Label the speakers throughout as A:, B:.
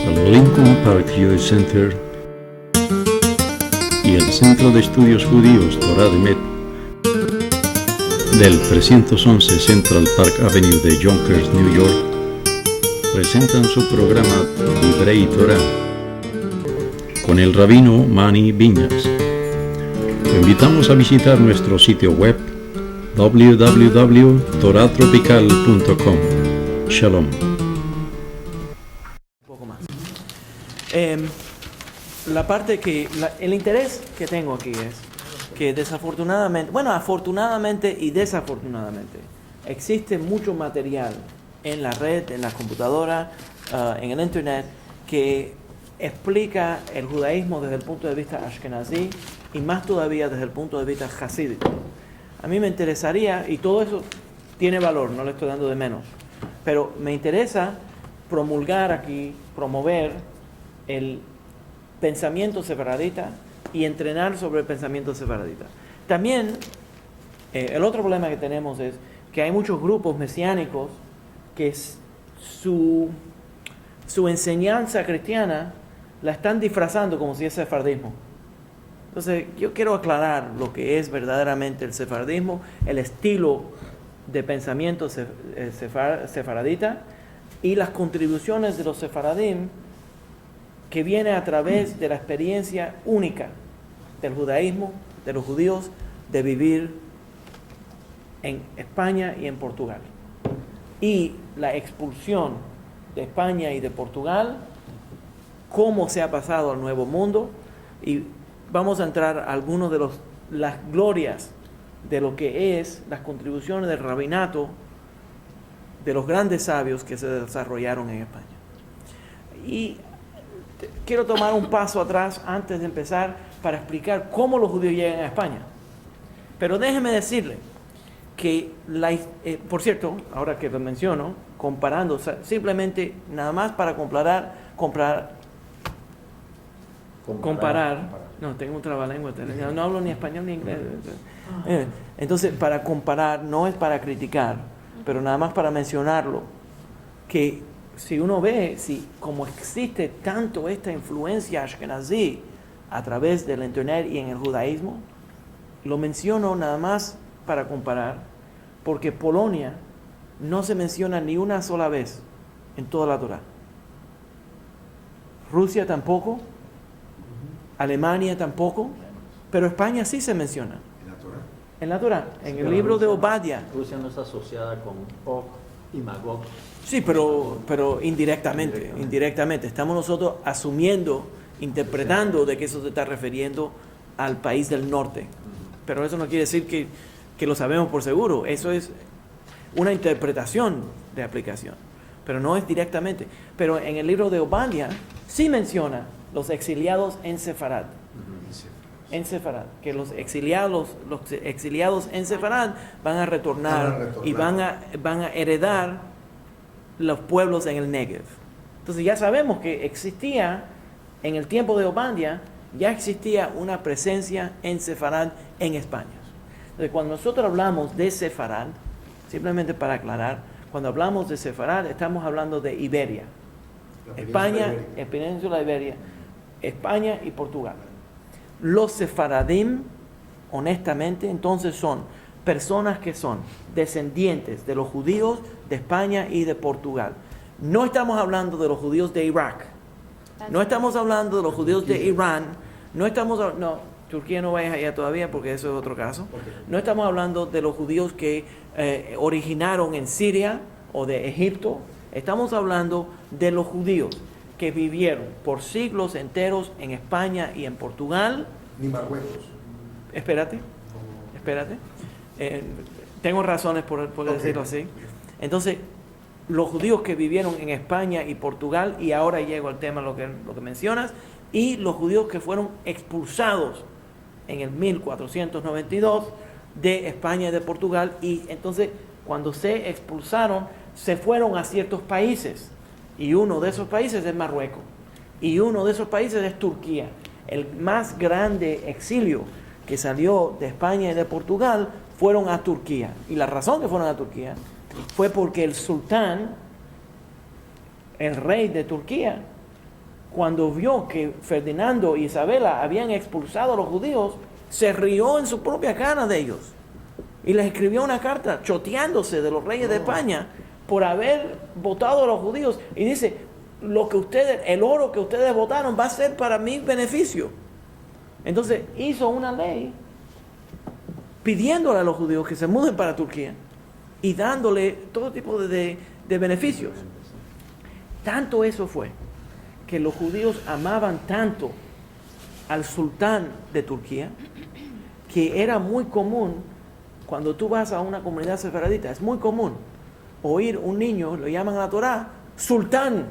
A: El Lincoln Park Jewish Center y el Centro de Estudios Judíos Torah de Met del 311 Central Park Avenue de Yonkers, New York, presentan su programa Divrei Torah con el rabino Mani Viñas. Te invitamos a visitar nuestro sitio web www.toratropical.com. Shalom.
B: Un poco más. El interés que tengo aquí es que desafortunadamente, afortunadamente y desafortunadamente, existe mucho material en la red, en las computadoras, en el internet, que explica el judaísmo desde el punto de vista ashkenazí y más todavía desde el punto de vista hasídico. A mí me interesaría, y todo eso tiene valor, no le estoy dando de menos, pero me interesa promulgar aquí, promover el pensamiento sefaradita y entrenar sobre el pensamiento sefaradita. También, el otro problema que tenemos es que hay muchos grupos mesiánicos que su enseñanza cristiana la están disfrazando como si es sefardismo. Entonces, yo quiero aclarar lo que es verdaderamente el sefardismo, el estilo de pensamiento sefaradita y las contribuciones de los sefaradim que viene a través de la experiencia única del judaísmo, de los judíos, de vivir en España y en Portugal. Y la expulsión de España y de Portugal, cómo se ha pasado al Nuevo Mundo, y vamos a entrar a algunos de las glorias de lo que es las contribuciones del rabinato de los grandes sabios que se desarrollaron en España. Y quiero tomar un paso atrás antes de empezar para explicar cómo los judíos llegan a España. Pero déjeme decirle que, por cierto, ahora que lo menciono, comparando, simplemente nada más para comparar, no, tengo un trabalengua, no hablo ni español ni inglés. Entonces, para comparar, no es para criticar, pero nada más para mencionarlo, que si uno ve, como existe tanto esta influencia ashkenazí a través del internet y en el judaísmo, lo menciono nada más para comparar, porque Polonia no se menciona ni una sola vez en toda la Torá. Rusia tampoco, Alemania tampoco, pero España sí se menciona. ¿En la Torá? En el libro de Obadiah.
C: Rusia no está asociada con Og y Magog.
B: Sí, pero indirectamente. Estamos nosotros asumiendo, interpretando de que eso se está refiriendo al país del norte. Pero eso no quiere decir que lo sabemos por seguro. Eso es una interpretación de aplicación, pero no es directamente. Pero en el libro de Obadiah sí menciona los exiliados en Sefarad. En Sefarad, que los exiliados en Sefarad van a retornar y van a heredar los pueblos en el Negev. Entonces ya sabemos que existía, en el tiempo de Obadiah, ya existía una presencia en Sefarad en España. Entonces cuando nosotros hablamos de Sefarad, simplemente para aclarar, cuando hablamos de Sefarad estamos hablando de Iberia, España, Península Iberia, España y Portugal. Los sefaradim, honestamente, entonces son personas que son descendientes de los judíos de España y de Portugal. No estamos hablando de los judíos de Irak, no estamos hablando de los judíos de Irán, Turquía no vaya allá todavía porque eso es otro caso. No estamos hablando de los judíos que originaron en Siria o de Egipto. Estamos hablando de los judíos que vivieron por siglos enteros en España y en Portugal.
D: Ni Marruecos.
B: Espérate. Tengo razones por decirlo así. Entonces, los judíos que vivieron en España y Portugal, y ahora llego al tema, lo que mencionas, y los judíos que fueron expulsados en el 1492 de España y de Portugal, y entonces cuando se expulsaron, se fueron a ciertos países. Y uno de esos países es Marruecos. Y uno de esos países es Turquía. El más grande exilio que salió de España y de Portugal fueron a Turquía. Y la razón que fueron a Turquía fue porque el sultán, el rey de Turquía, cuando vio que Ferdinando y Isabela habían expulsado a los judíos, se rió en su propia cara de ellos y les escribió una carta choteándose de los reyes de España por haber votado a los judíos, y dice: el oro que ustedes votaron va a ser para mi beneficio. Entonces hizo una ley pidiéndole a los judíos que se muden para Turquía y dándole todo tipo de beneficios. Tanto eso fue que los judíos amaban tanto al sultán de Turquía, que era muy común, cuando tú vas a una comunidad sefaradita, es muy común oír un niño, lo llaman a la Torá, sultán,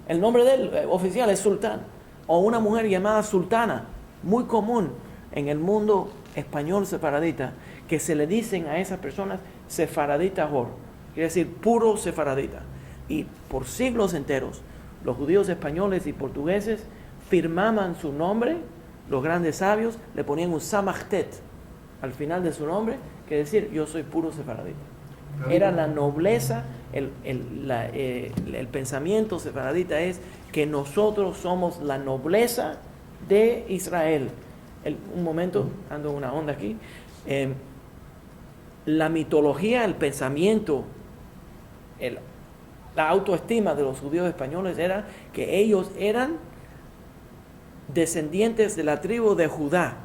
B: el nombre del oficial es sultán, o una mujer llamada sultana, muy común en el mundo español sefaradita, que se le dicen a esas personas sefaradita hor, quiere decir puro sefaradita. Y por siglos enteros, los judíos españoles y portugueses firmaban su nombre, los grandes sabios le ponían un samachtet al final de su nombre, que decir: yo soy puro sefaradita. Era la nobleza, el pensamiento sefaradita es que nosotros somos la nobleza de Israel. Un momento, ando en una onda aquí. La mitología, el pensamiento, la autoestima de los judíos españoles era que ellos eran descendientes de la tribu de Judá,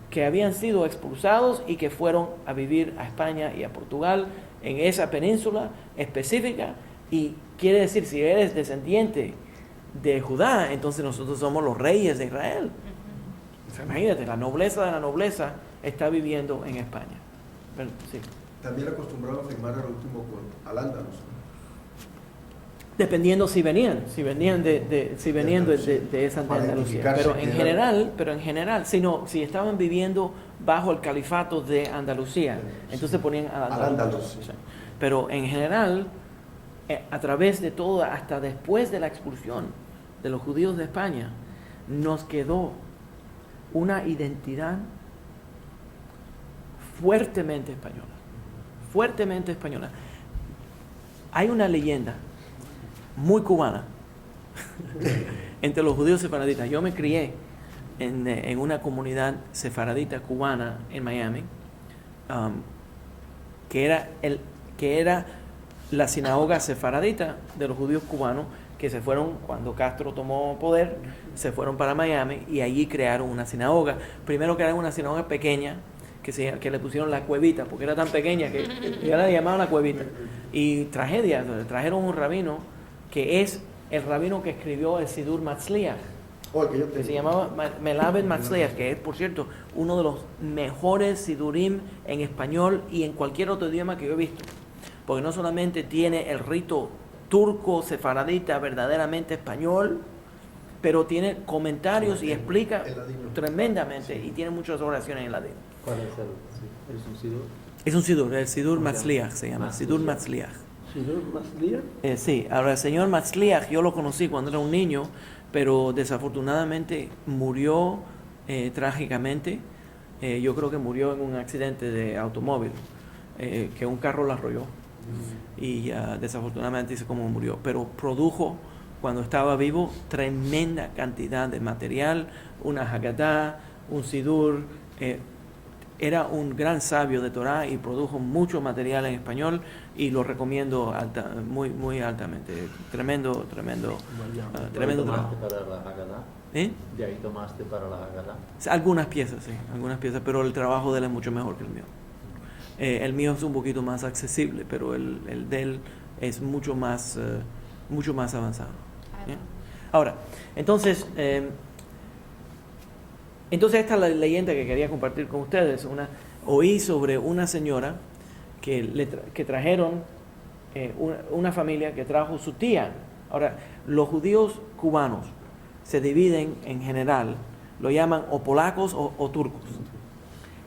B: que habían sido expulsados y que fueron a vivir a España y a Portugal, en esa península específica. Y quiere decir, si eres descendiente de Judá, entonces nosotros somos los reyes de Israel. O sea, imagínate, la nobleza de la nobleza está viviendo en España. Bueno, sí.
D: También acostumbraban a firmar al último con Al-Ándalus.
B: Dependiendo si venían de esa Andalucía. Pero en general, si estaban viviendo bajo el califato de Andalucía, entonces ponían Al-Ándalus. Pero en general, a través de todo, hasta después de la expulsión de los judíos de España, nos quedó una identidad fuertemente española. Hay una leyenda muy cubana entre los judíos sefaraditas. Yo me crié en una comunidad sefaradita cubana en Miami, que era la sinagoga sefaradita de los judíos cubanos, que se fueron, cuando Castro tomó poder, se fueron para Miami y allí crearon una sinagoga. Primero crearon una sinagoga pequeña, que le pusieron la cuevita, porque era tan pequeña que ya la llamaban la cuevita. Y trajeron un rabino, que es el rabino que escribió el Sidur Matzliach, que se llamaba Melamed Matzliach, que es, por cierto, uno de los mejores Sidurim en español y en cualquier otro idioma que yo he visto, porque no solamente tiene el rito turco sefaradita verdaderamente español, pero tiene comentarios y explica tremendamente, y tiene muchas oraciones en ladino.
C: ¿Cuál es un Sidur?
B: Es un Sidur, el Sidur Matzliach se llama, Sidur Matzliach.
C: ¿Sidur Matzliach?
B: Sí, ahora el señor Matzliach yo lo conocí cuando era un niño, pero desafortunadamente murió trágicamente. Yo creo que murió en un accidente de automóvil, que un carro lo arrolló. Y desafortunadamente dice cómo murió, pero produjo, cuando estaba vivo, tremenda cantidad de material, una Haggadah, un Sidur. Era un gran sabio de Torah y produjo mucho material en español, y lo recomiendo muy altamente. Tremendo trabajo.
C: ¿Tomaste para la Haggadah? ¿De ahí tomaste para la Haggadah?
B: Algunas piezas, pero el trabajo de él es mucho mejor que el mío. El mío es un poquito más accesible, pero el de él es mucho más avanzado. ¿Bien? Ahora, entonces esta es la leyenda que quería compartir con ustedes. Oí sobre una señora que trajeron, una familia que trajo su tía. Ahora, los judíos cubanos se dividen en general, lo llaman o polacos o turcos.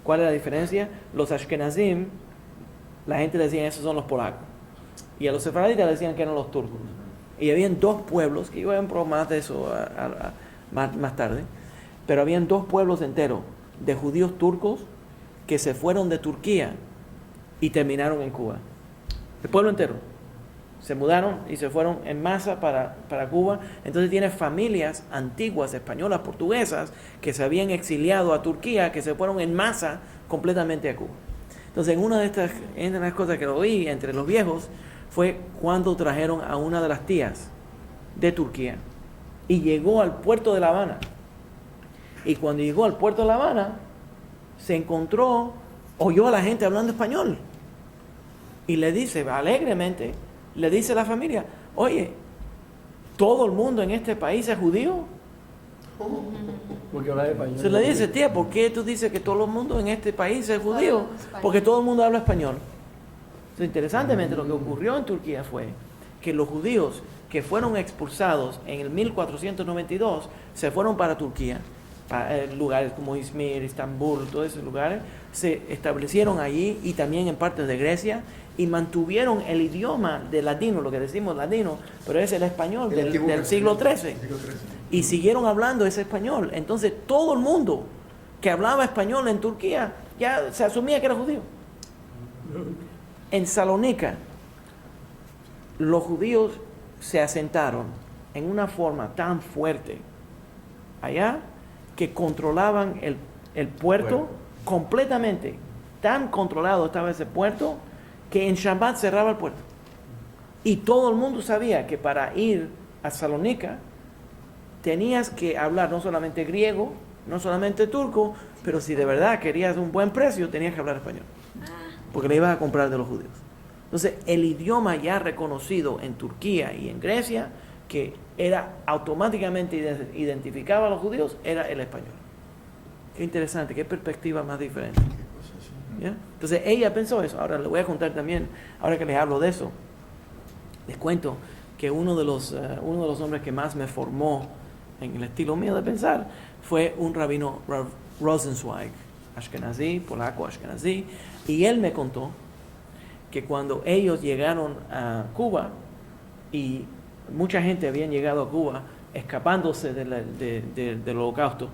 B: ¿Cuál es la diferencia? Los ashkenazim, la gente decía esos son los polacos, y a los sefardíes decían que eran los turcos. Y habían dos pueblos, que yo voy a probar más de eso más tarde, pero habían dos pueblos enteros de judíos turcos que se fueron de Turquía y terminaron en Cuba. el pueblo entero. Se mudaron y se fueron en masa para Cuba. Entonces tiene familias antiguas, españolas, portuguesas, que se habían exiliado a Turquía, que se fueron en masa completamente a Cuba. Entonces, una de las cosas que oí entre los viejos fue cuando trajeron a una de las tías de Turquía y llegó al puerto de La Habana. Y cuando llegó al puerto de La Habana, oyó a la gente hablando español. Y le dice, alegremente, le dice a la familia, oye, ¿todo el mundo en este país es judío?
E: Porque habla español.
B: Se le dice, tía, ¿por qué tú dices que todo el mundo en este país es judío? Porque todo el mundo habla español. Entonces, interesantemente, lo que ocurrió en Turquía fue que los judíos que fueron expulsados en el 1492 se fueron para Turquía, para lugares como Izmir, Estambul, todos esos lugares, se establecieron allí y también en partes de Grecia y mantuvieron el idioma de latino, lo que decimos latino, pero es el español del siglo XIII. Y siguieron hablando ese español. Entonces todo el mundo que hablaba español en Turquía ya se asumía que era judío. En Salónica, los judíos se asentaron en una forma tan fuerte allá que controlaban el puerto completamente. Tan controlado estaba ese puerto que en Shabbat cerraba el puerto. Y todo el mundo sabía que para ir a Salónica tenías que hablar no solamente griego, no solamente turco, pero si de verdad querías un buen precio, tenías que hablar español. Porque le ibas a comprar de los judíos. Entonces, el idioma ya reconocido en Turquía y en Grecia, que era automáticamente identificaba a los judíos, era el español. Qué interesante, qué perspectiva más diferente. ¿Ya? Entonces, ella pensó eso. Ahora le voy a contar también, ahora que les hablo de eso, les cuento que uno de los hombres que más me formó en el estilo mío de pensar fue un rabino, Rav Rosenzweig, Ashkenazí, polaco Ashkenazí, y él me contó que cuando ellos llegaron a Cuba, y mucha gente había llegado a Cuba escapándose del holocausto,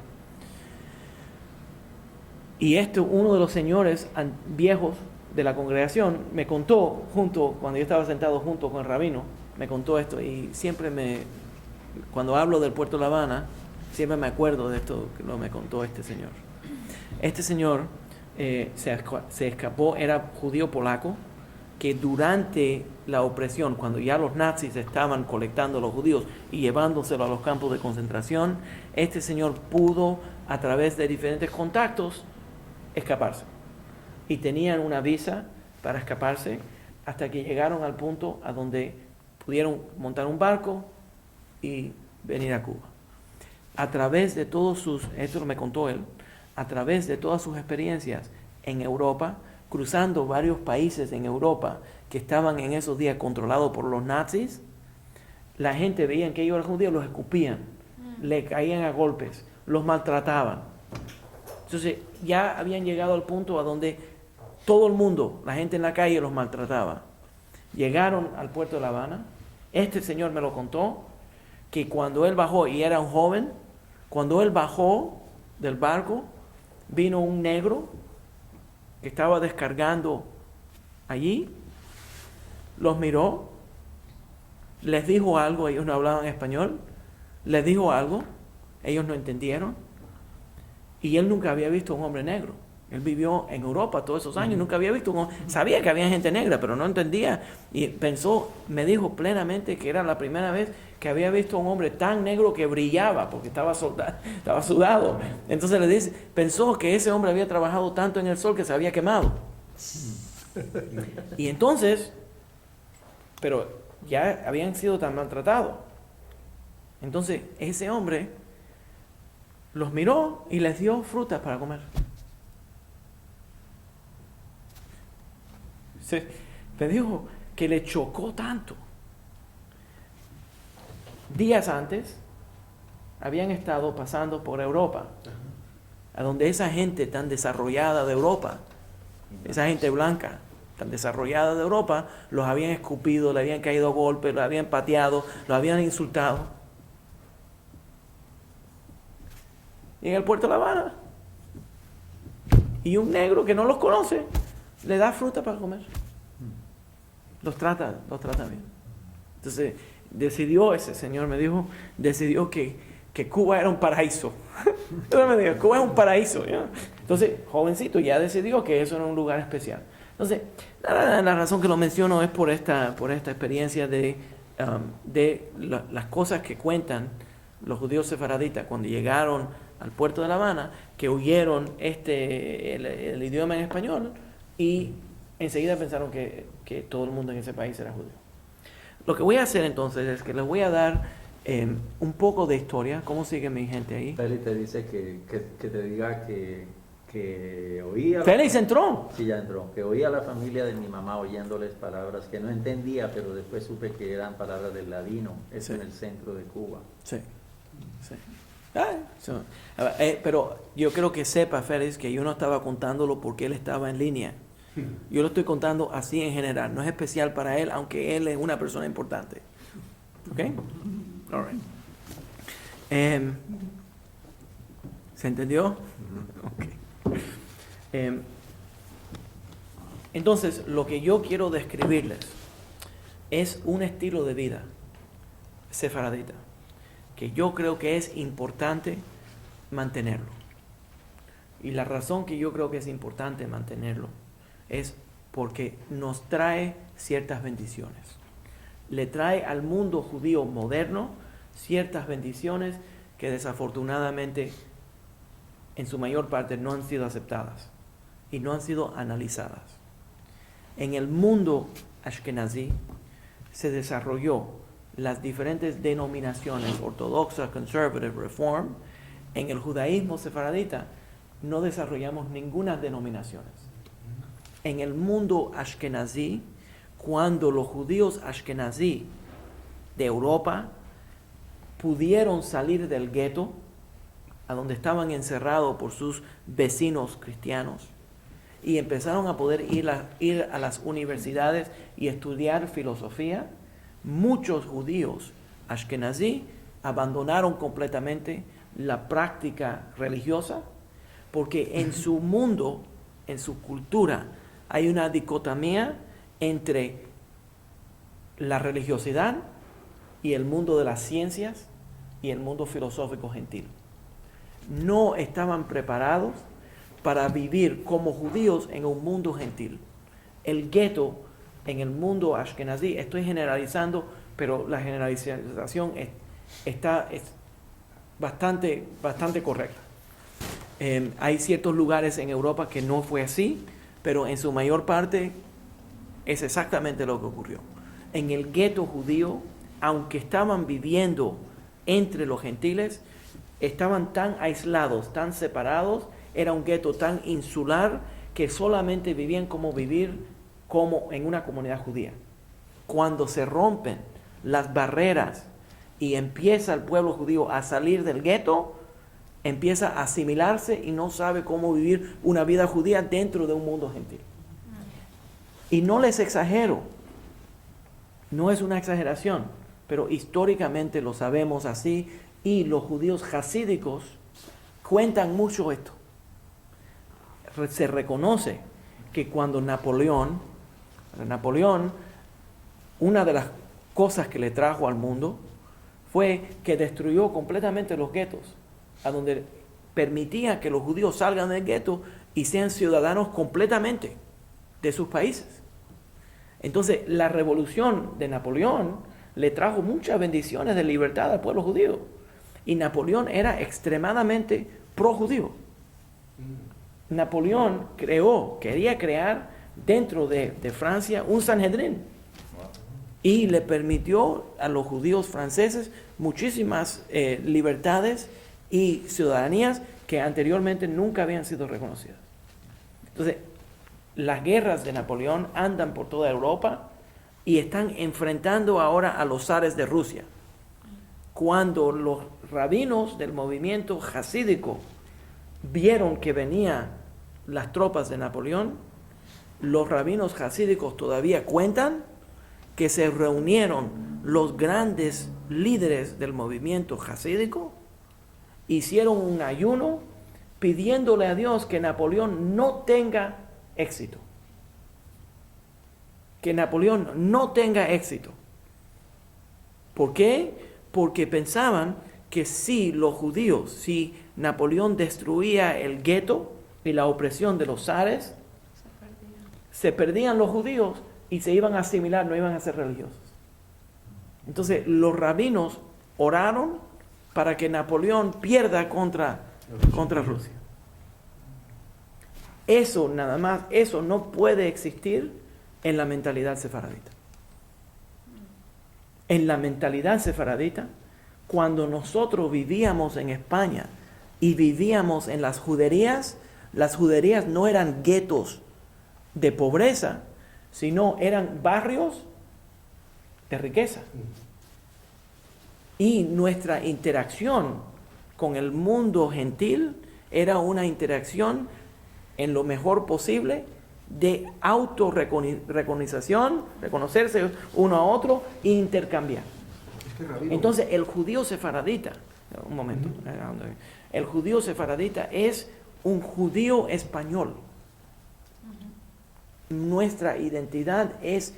B: y uno de los señores viejos de la congregación me contó, cuando yo estaba sentado junto con el rabino, me contó esto, y siempre cuando hablo del puerto de La Habana, siempre me acuerdo de esto que me contó este señor. Este señor se escapó, era judío polaco, que durante la opresión, cuando ya los nazis estaban colectando a los judíos y llevándoselos a los campos de concentración, este señor pudo, a través de diferentes contactos, escaparse. Y tenían una visa para escaparse hasta que llegaron al punto a donde pudieron montar un barco y venir a Cuba. A través de esto me contó él, a través de todas sus experiencias en Europa, cruzando varios países en Europa que estaban en esos días controlados por los nazis, la gente veía que ellos eran judíos, los escupían, le caían a golpes, los maltrataban. Entonces ya habían llegado al punto a donde todo el mundo, la gente en la calle los maltrataba. Llegaron al puerto de La Habana. Este señor me lo contó, que cuando él bajó, y era un joven, cuando él bajó del barco, vino un negro que estaba descargando allí, los miró, les dijo algo, ellos no hablaban español, les dijo algo, ellos no entendieron, y él nunca había visto a un hombre negro. Él vivió en Europa todos esos años, nunca había visto, sabía que había gente negra, pero no entendía, y me dijo plenamente que era la primera vez que había visto a un hombre tan negro que brillaba, porque estaba sudado. Entonces pensó que ese hombre había trabajado tanto en el sol que se había quemado. Y entonces, pero ya habían sido tan maltratados. Entonces, ese hombre los miró y les dio frutas para comer. Me dijo que le chocó tanto. Días antes habían estado pasando por Europa, a donde esa gente tan desarrollada de Europa, esa gente blanca tan desarrollada de Europa, los habían escupido, le habían caído a golpes, los habían pateado, los habían insultado. Y en el puerto de La Habana, y un negro que no los conoce le da fruta para comer. los trata bien. Entonces, ese señor me dijo, decidió que Cuba era un paraíso. Entonces me dijo, Cuba es un paraíso, ¿ya? Entonces, jovencito, ya decidió que eso era un lugar especial. Entonces, la razón que lo menciono es por esta experiencia de las cosas que cuentan los judíos sefaraditas cuando llegaron al puerto de La Habana, que oyeron el idioma en español y enseguida pensaron que todo el mundo en ese país era judío. Lo que voy a hacer entonces es que les voy a dar un poco de historia. ¿Cómo sigue mi gente ahí?
C: Félix te dice que te diga que oía...
B: ¡Félix entró!
C: Sí, ya entró. Que oía a la familia de mi mamá oyéndoles palabras que no entendía, pero después supe que eran palabras del ladino. Eso
B: Sí.
C: en el centro de Cuba.
B: Sí. Pero yo creo que sepa, Félix, que yo no estaba contándolo porque él estaba en línea. Yo lo estoy contando así en general. No es especial para él, aunque él es una persona importante. ¿Ok? All right. ¿Se entendió? Ok. Entonces, lo que yo quiero describirles es un estilo de vida sefaradita que yo creo que es importante mantenerlo. Y la razón que yo creo que es importante mantenerlo es porque nos trae ciertas bendiciones. Le trae al mundo judío moderno ciertas bendiciones que desafortunadamente en su mayor parte no han sido aceptadas y no han sido analizadas. En el mundo ashkenazí se desarrolló las diferentes denominaciones ortodoxa, conservative, reform. En el judaísmo sefaradita no desarrollamos ninguna denominaciones. En el mundo ashkenazí, cuando los judíos ashkenazí de Europa pudieron salir del gueto, a donde estaban encerrados por sus vecinos cristianos, y empezaron a poder ir a las universidades y estudiar filosofía, muchos judíos ashkenazí abandonaron completamente la práctica religiosa, porque en su mundo, en su cultura, hay una dicotomía entre la religiosidad y el mundo de las ciencias y el mundo filosófico gentil. No estaban preparados para vivir como judíos en un mundo gentil. El gueto en el mundo ashkenazí, estoy generalizando, pero la generalización es bastante correcta. Hay ciertos lugares en Europa que no fue así, pero en su mayor parte es exactamente lo que ocurrió. En el gueto judío, aunque estaban viviendo entre los gentiles, estaban tan aislados, tan separados, era un gueto tan insular que solamente vivían como en una comunidad judía. Cuando se rompen las barreras y empieza el pueblo judío a salir del gueto, empieza a asimilarse y no sabe cómo vivir una vida judía dentro de un mundo gentil. Y no les exagero, no es una exageración, pero históricamente lo sabemos así, y los judíos jasídicos cuentan mucho esto. Se reconoce que cuando Napoleón, una de las cosas que le trajo al mundo fue que destruyó completamente los guetos, a donde permitía que los judíos salgan del gueto y sean ciudadanos completamente de sus países. Entonces, la revolución de Napoleón le trajo muchas bendiciones de libertad al pueblo judío. Y Napoleón era extremadamente pro-judío. Napoleón quería crear dentro de Francia un Sanhedrin. Y le permitió a los judíos franceses muchísimas libertades y ciudadanías que anteriormente nunca habían sido reconocidas. Entonces, las guerras de Napoleón andan por toda Europa y están enfrentando ahora a los zares de Rusia. Cuando los rabinos del movimiento jasídico vieron que venían las tropas de Napoleón, los rabinos jasídicos todavía cuentan que se reunieron los grandes líderes del movimiento jasídico, hicieron un ayuno pidiéndole a Dios que Napoleón no tenga éxito, que Napoleón no tenga éxito. ¿Por qué? Porque pensaban que si Napoleón destruía el gueto y la opresión de los zares, se perdían los judíos y se iban a asimilar, no iban a ser religiosos. Entonces los rabinos oraron para que Napoleón pierda contra Rusia. Eso nada más, eso no puede existir en la mentalidad sefaradita. En la mentalidad sefaradita, cuando nosotros vivíamos en España y vivíamos en las juderías no eran guetos de pobreza, sino eran barrios de riqueza. Y nuestra interacción con el mundo gentil era una interacción en lo mejor posible de autorrecognización, reconocerse uno a otro e intercambiar. Entonces el judío sefaradita, un momento, el judío sefaradita es un judío español. Nuestra identidad es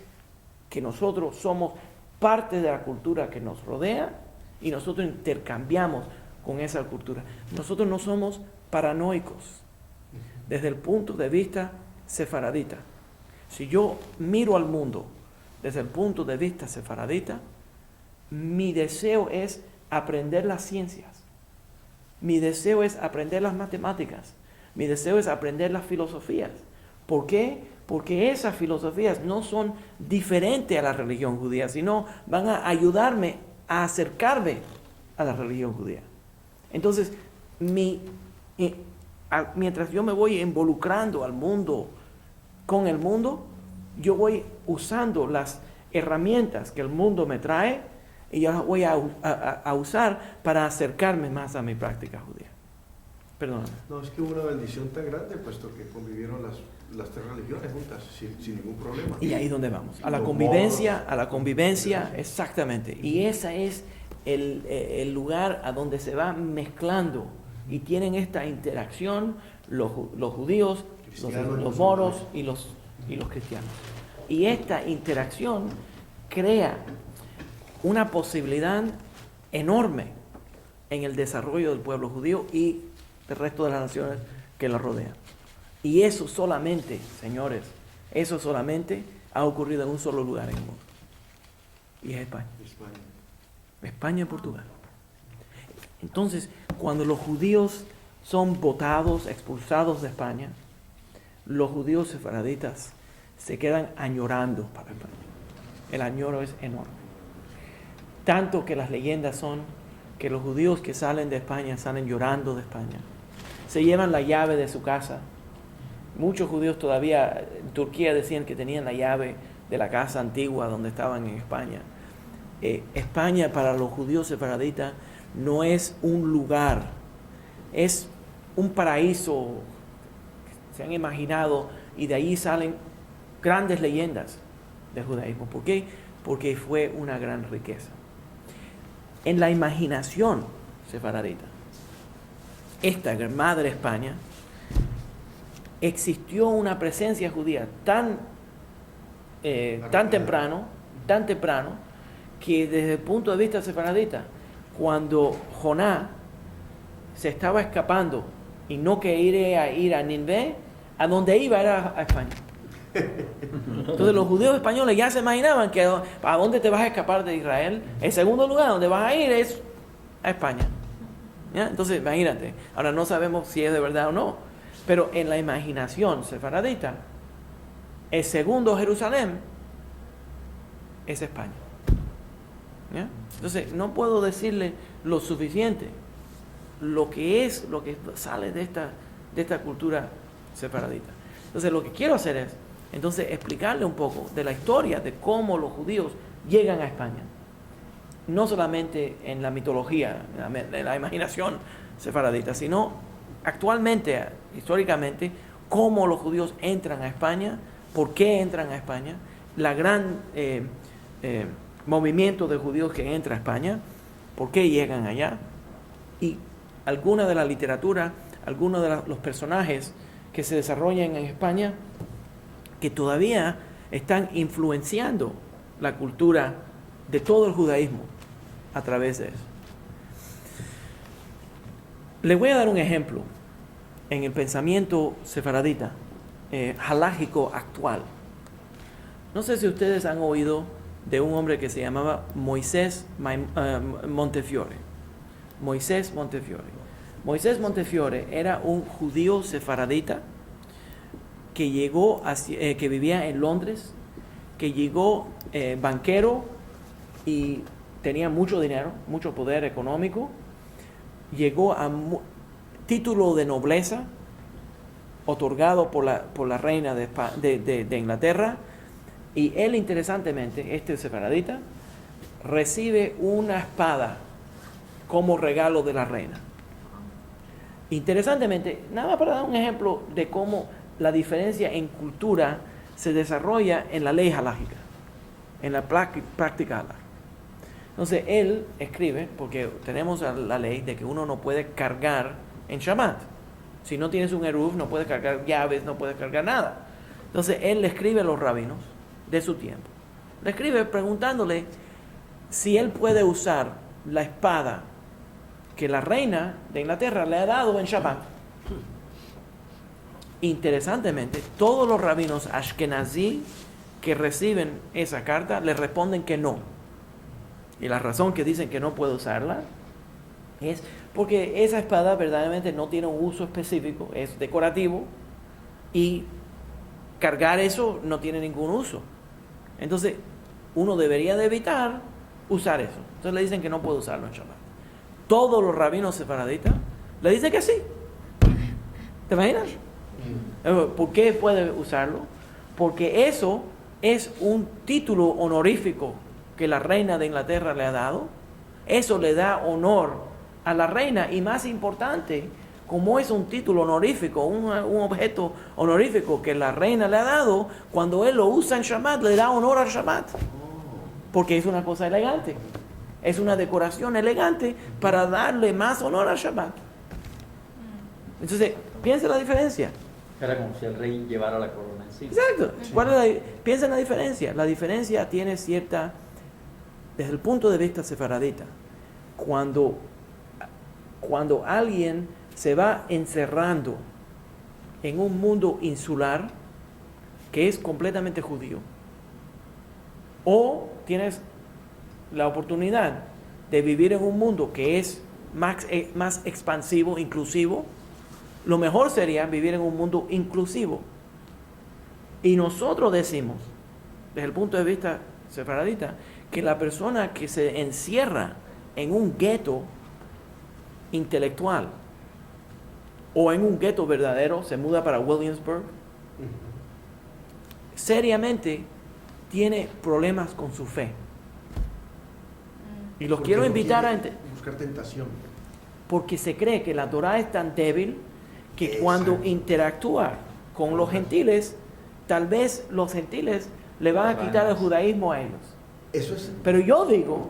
B: que nosotros somos parte de la cultura que nos rodea y nosotros intercambiamos con esa cultura. Nosotros no somos paranoicos desde el punto de vista sefaradita. Si yo miro al mundo desde el punto de vista sefaradita, mi deseo es aprender las ciencias, mi deseo es aprender las matemáticas, mi deseo es aprender las filosofías. ¿Por qué? Porque esas filosofías no son diferentes a la religión judía, sino van a ayudarme a acercarme a la religión judía. Entonces, mientras yo me voy involucrando al mundo, con el mundo, yo voy usando las herramientas que el mundo me trae y yo las voy a usar para acercarme más a mi práctica judía. Perdóname.
D: No, es que hubo una bendición tan grande, puesto que convivieron las tres religiones juntas, sin ningún problema.
B: Y ahí es donde vamos, a la convivencia, exactamente. Y ese es el lugar a donde se va mezclando y tienen esta interacción los judíos, los moros y los cristianos. Y esta interacción crea una posibilidad enorme en el desarrollo del pueblo judío y del resto de las naciones que lo rodean. Y eso solamente, señores, eso solamente ha ocurrido en un solo lugar en el mundo. Y es España. España y Portugal. Entonces, cuando los judíos son votados, expulsados de España, los judíos sefaraditas se quedan añorando para España. El añoro es enorme. Tanto que las leyendas son que los judíos que salen de España salen llorando de España. Se llevan la llave de su casa. Muchos judíos todavía en Turquía decían que tenían la llave de la casa antigua donde estaban en España. España para los judíos sefaraditas no es un lugar, es un paraíso que se han imaginado y de ahí salen grandes leyendas del judaísmo. ¿Por qué? Porque fue una gran riqueza. En la imaginación sefaradita, esta madre España, existió una presencia judía tan temprano, que desde el punto de vista sefaradita, cuando Jonás se estaba escapando y no quería ir a Nínive, a donde iba era a España. Entonces los judíos españoles ya se imaginaban que ¿a dónde te vas a escapar de Israel? El segundo lugar donde vas a ir es a España. ¿Ya? Entonces imagínate, ahora no sabemos si es de verdad o no, pero en la imaginación sefaradita, el segundo Jerusalén es España. ¿Ya? Entonces no puedo decirle lo suficiente, lo que sale de esta cultura sefaradita. Entonces lo que quiero hacer es entonces explicarle un poco de la historia de cómo los judíos llegan a España. No solamente en la mitología, en la imaginación sefaradita, sino actualmente, históricamente, cómo los judíos entran a España, por qué entran a España, la gran movimiento de judíos que entra a España, por qué llegan allá, y alguna de la literatura, algunos de los personajes que se desarrollan en España, que todavía están influenciando la cultura de todo el judaísmo a través de eso. Les voy a dar un ejemplo en el pensamiento sefaradita, halágico actual. No sé si ustedes han oído de un hombre que se llamaba Moisés Montefiore. Moisés Montefiore. Moisés Montefiore era un judío sefaradita que llegó, que vivía en Londres, que llegó banquero y tenía mucho dinero, mucho poder económico. Llegó a título de nobleza otorgado por la reina de Inglaterra, y él, interesantemente, este sefaradita, recibe una espada como regalo de la reina. Interesantemente, nada más para dar un ejemplo de cómo la diferencia en cultura se desarrolla en la ley halágica, en la práctica halá. Entonces él escribe, porque tenemos la ley de que uno no puede cargar en Shabbat. Si no tienes un eruv, no puedes cargar llaves, no puedes cargar nada. Entonces él le escribe a los rabinos de su tiempo. Le escribe preguntándole si él puede usar la espada que la reina de Inglaterra le ha dado en Shabbat. Interesantemente, todos los rabinos ashkenazí que reciben esa carta le responden que no. Y la razón que dicen que no puede usarla es porque esa espada verdaderamente no tiene un uso específico, es decorativo, y cargar eso no tiene ningún uso. Entonces, uno debería de evitar usar eso. Entonces le dicen que no puede usarlo en Shabbat. Todos los rabinos sefaraditas le dicen que sí. ¿Te imaginas? ¿Por qué puede usarlo? Porque eso es un título honorífico que la reina de Inglaterra le ha dado. Eso le da honor a la reina, y más importante, como es un título honorífico, un objeto honorífico que la reina le ha dado, cuando él lo usa en Shabbat, le da honor al Shabbat. Porque es una cosa elegante. Es una decoración elegante para darle más honor al Shabbat. Entonces, piensa la diferencia.
C: Era como si el rey llevara la corona encima.
B: Exacto. Piensa en la diferencia. La diferencia tiene cierta, desde el punto de vista sefaradita, cuando alguien se va encerrando en un mundo insular que es completamente judío, o tienes la oportunidad de vivir en un mundo que es más expansivo, inclusivo, lo mejor sería vivir en un mundo inclusivo. Y nosotros decimos, desde el punto de vista sefaradita, que la persona que se encierra en un gueto intelectual o en un gueto verdadero, se muda para Williamsburg, seriamente tiene problemas con su fe. Y los quiero invitar a
D: buscar tentación.
B: Porque se cree que la Torah es tan débil que
D: Exacto.
B: Cuando interactúa con los gentiles, tal vez los gentiles le van a quitar el judaísmo a ellos.
D: Eso es.
B: Pero yo digo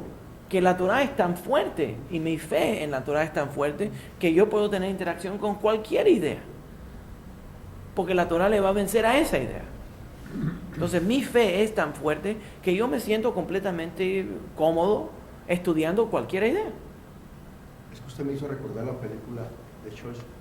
B: que la Torah es tan fuerte, y mi fe en la Torah es tan fuerte, que yo puedo tener interacción con cualquier idea, porque la Torah le va a vencer a esa idea. Entonces mi fe es tan fuerte que yo me siento completamente cómodo estudiando cualquier idea.
D: Es que usted me hizo recordar la película de Chosen.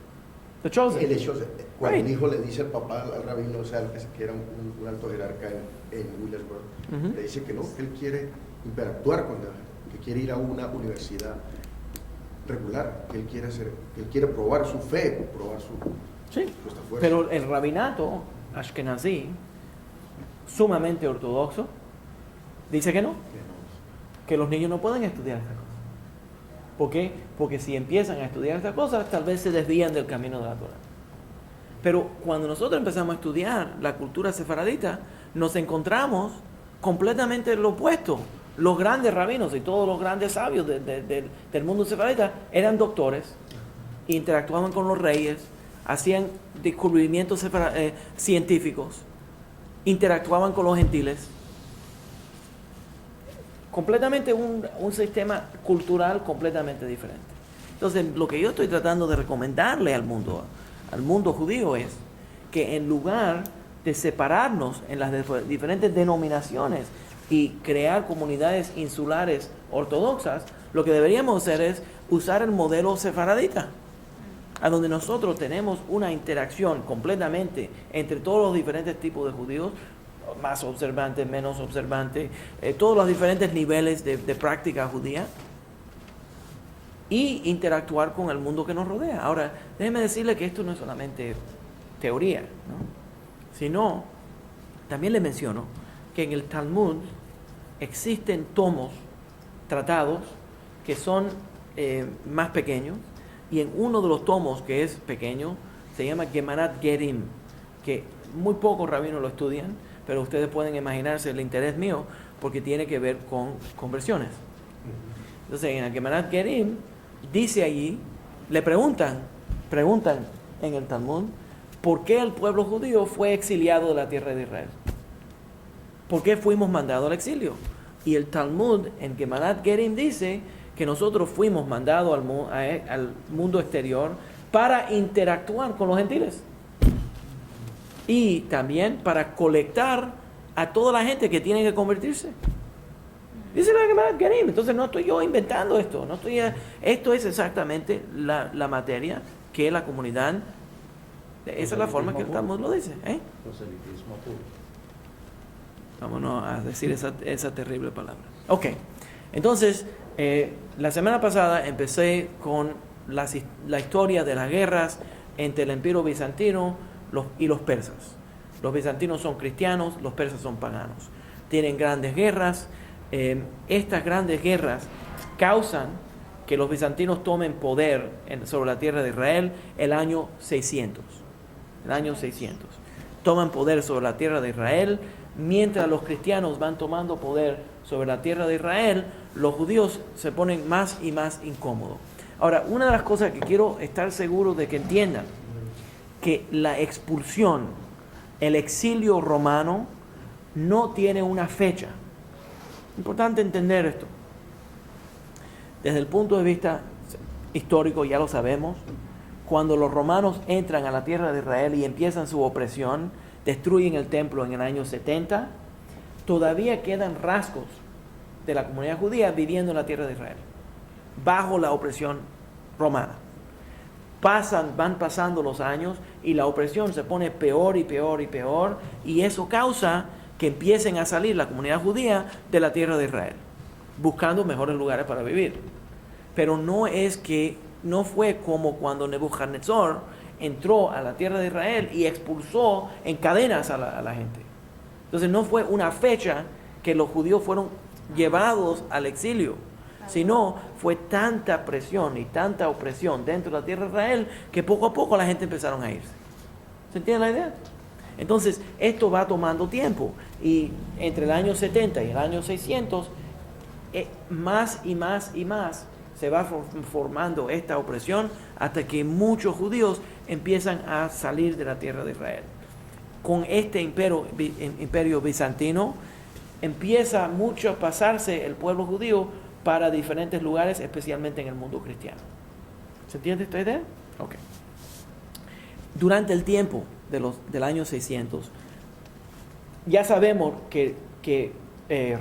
B: The Chosen.
D: El de Chosen. Cuando
B: Right.
D: el hijo le dice al papá, al rabino, o sea, que era un alto jerarca en Williamsburg,
B: Uh-huh.
D: le dice que no, que él quiere interactuar con él, que quiere ir a una universidad regular, que él quiere probar su fe, probar su
B: Sí.
D: esta fuerza.
B: Pero el rabinato ashkenazí, sumamente ortodoxo, dice que no, que los niños no pueden estudiar estas cosas. ¿Por qué? Porque si empiezan a estudiar estas cosas, tal vez se desvían del camino de la Torah. Pero cuando nosotros empezamos a estudiar la cultura sefaradita, nos encontramos completamente lo opuesto. Los grandes rabinos y todos los grandes sabios del mundo sefaradita eran doctores, interactuaban con los reyes, hacían descubrimientos científicos, interactuaban con los gentiles. Completamente un sistema cultural completamente diferente. Entonces, lo que yo estoy tratando de recomendarle al mundo judío es que en lugar de separarnos en las diferentes denominaciones y crear comunidades insulares ortodoxas, lo que deberíamos hacer es usar el modelo sefaradita, a donde nosotros tenemos una interacción completamente entre todos los diferentes tipos de judíos, más observantes, menos observantes, todos los diferentes niveles de práctica judía, y interactuar con el mundo que nos rodea. Ahora, déjeme decirle que esto no es solamente teoría, ¿no? Sino, también le menciono que en el Talmud existen tomos, tratados, que son más pequeños, y en uno de los tomos que es pequeño, se llama Gemarat Gerim, que muy pocos rabinos lo estudian, pero ustedes pueden imaginarse el interés mío, porque tiene que ver con conversiones. Entonces, en el Gemarat Gerim, dice allí, le preguntan en el Talmud, ¿por qué el pueblo judío fue exiliado de la tierra de Israel? ¿Por qué fuimos mandados al exilio? Y el Talmud en Gemarat Gerim dice que nosotros fuimos mandados al mundo exterior para interactuar con los gentiles. Y también para colectar a toda la gente que tiene que convertirse. Dice la Gemarat Gerim. Entonces no estoy yo inventando esto. Esto es exactamente la materia que la comunidad... Esa es la forma que el Talmud lo dice.
C: Proselitismo puro.
B: Vámonos a decir esa terrible palabra. Ok, entonces, la semana pasada empecé con la historia de las guerras entre el Imperio Bizantino y los persas. Los bizantinos son cristianos, los persas son paganos. Tienen grandes guerras. Estas grandes guerras causan que los bizantinos tomen poder sobre la tierra de Israel el año 600. El año 600. Toman poder sobre la tierra de Israel. Mientras los cristianos van tomando poder sobre la tierra de Israel, los judíos se ponen más y más incómodos. Ahora, una de las cosas que quiero estar seguro de que entiendan, que la expulsión, el exilio romano, no tiene una fecha. Importante entender esto. Desde el punto de vista histórico, ya lo sabemos, cuando los romanos entran a la tierra de Israel y empiezan su opresión, destruyen el templo en el año 70, todavía quedan rasgos de la comunidad judía viviendo en la tierra de Israel, bajo la opresión romana. Van pasando los años y la opresión se pone peor y peor y peor, y eso causa que empiecen a salir la comunidad judía de la tierra de Israel, buscando mejores lugares para vivir. Pero no fue como cuando Nebuchadnezzar entró a la tierra de Israel y expulsó en cadenas a la gente. Entonces no fue una fecha que los judíos fueron llevados al exilio, sino fue tanta presión y tanta opresión dentro de la tierra de Israel que poco a poco la gente empezaron a irse. ¿Se entiende la idea? Entonces esto va tomando tiempo, y entre el año 70 y el año 600 más y más y más se va formando esta opresión, hasta que muchos judíos empiezan a salir de la tierra de Israel. Con este imperio bizantino empieza mucho a pasarse el pueblo judío para diferentes lugares, especialmente en el mundo cristiano. ¿Se entiende esta idea? Ok. Durante el tiempo del año 600, ya sabemos que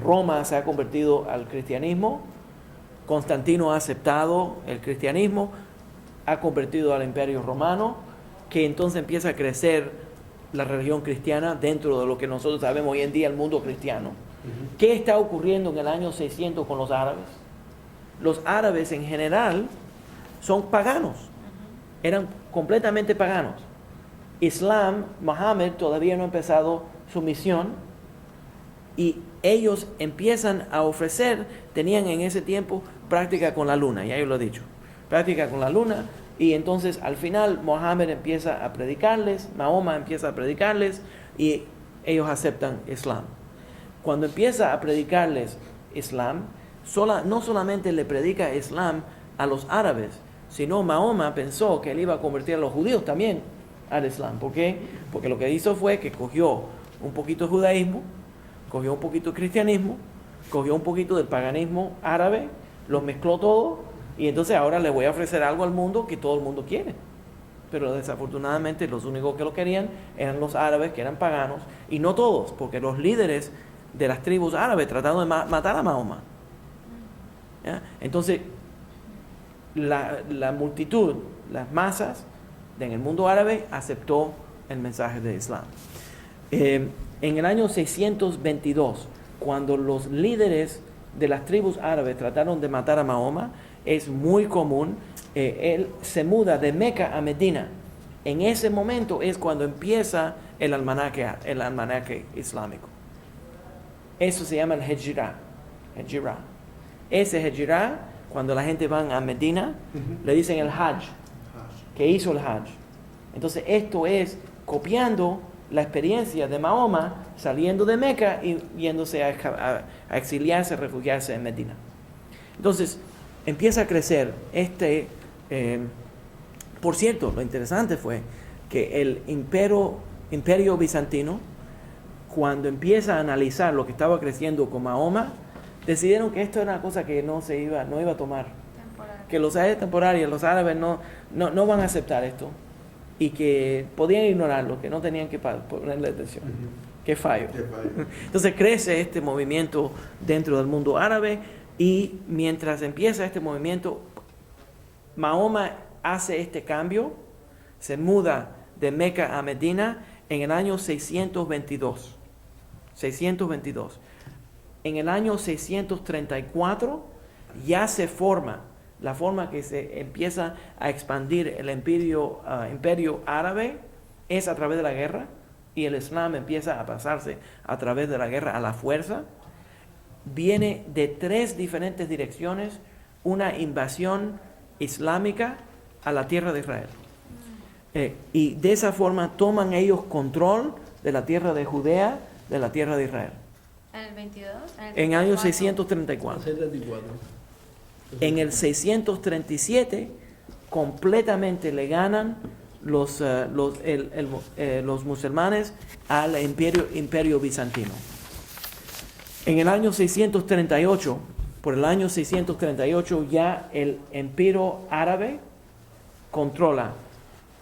B: Roma se ha convertido al cristianismo. Constantino ha aceptado el cristianismo, ha convertido al imperio romano, que entonces empieza a crecer la religión cristiana dentro de lo que nosotros sabemos hoy en día, el mundo cristiano. ¿Qué está ocurriendo en el año 600 con los árabes? Los árabes en general son paganos, eran completamente paganos. Islam, Mohammed todavía no ha empezado su misión, y ellos empiezan a ofrecer, tenían en ese tiempo práctica con la luna, ya yo lo he dicho, práctica con la luna, y entonces al final Mohammed empieza a predicarles, Mahoma empieza a predicarles, y ellos aceptan Islam. Cuando empieza a predicarles Islam, no solamente le predica Islam a los árabes, sino Mahoma pensó que él iba a convertir a los judíos también al Islam. ¿Por qué? Porque lo que hizo fue que cogió un poquito de judaísmo, cogió un poquito de cristianismo, cogió un poquito del paganismo árabe, lo mezcló todo, y entonces ahora le voy a ofrecer algo al mundo que todo el mundo quiere. pero desafortunadamente los únicos que lo querían eran los árabes, que eran paganos, y no todos, porque los líderes de las tribus árabes trataron de matar a Mahoma. ¿Ya? Entonces, la multitud, las masas en el mundo árabe aceptó el mensaje de Islam. En el año 622, cuando los líderes de las tribus árabes trataron de matar a Mahoma, es muy común, él se muda de Meca a Medina. En ese momento es cuando empieza el almanaque islámico. Eso se llama el Hejirah. Ese Hejirah, cuando la gente va a Medina, le dicen el Hajj, que hizo el Hajj. Entonces esto es copiando la experiencia de Mahoma saliendo de Meca y yéndose a exiliarse, a refugiarse en Medina. Entonces empieza a crecer por cierto, lo interesante fue que el imperio bizantino, cuando empieza a analizar lo que estaba creciendo con Mahoma, decidieron que esto era una cosa que no iba a tomar. Que los árabes no van a aceptar esto y que podían ignorarlo, que no tenían que ponerle atención. Qué fallo. Entonces crece este movimiento dentro del mundo árabe y mientras empieza este movimiento, Mahoma hace este cambio, se muda de Meca a Medina en el año 622. En el año 634 ya se forma la forma que se empieza a expandir el imperio árabe es a través de la guerra, y el Islam empieza a pasarse a través de la guerra a la fuerza. Viene de 3 diferentes direcciones una invasión islámica a la tierra de Israel. Y de esa forma toman ellos control de la tierra de Judea, de la tierra de Israel.
E: ¿En el 22?
B: En el año 634. En el 637 completamente le ganan los musulmanes al imperio bizantino. En el año 638, por el año 638 ya el imperio árabe controla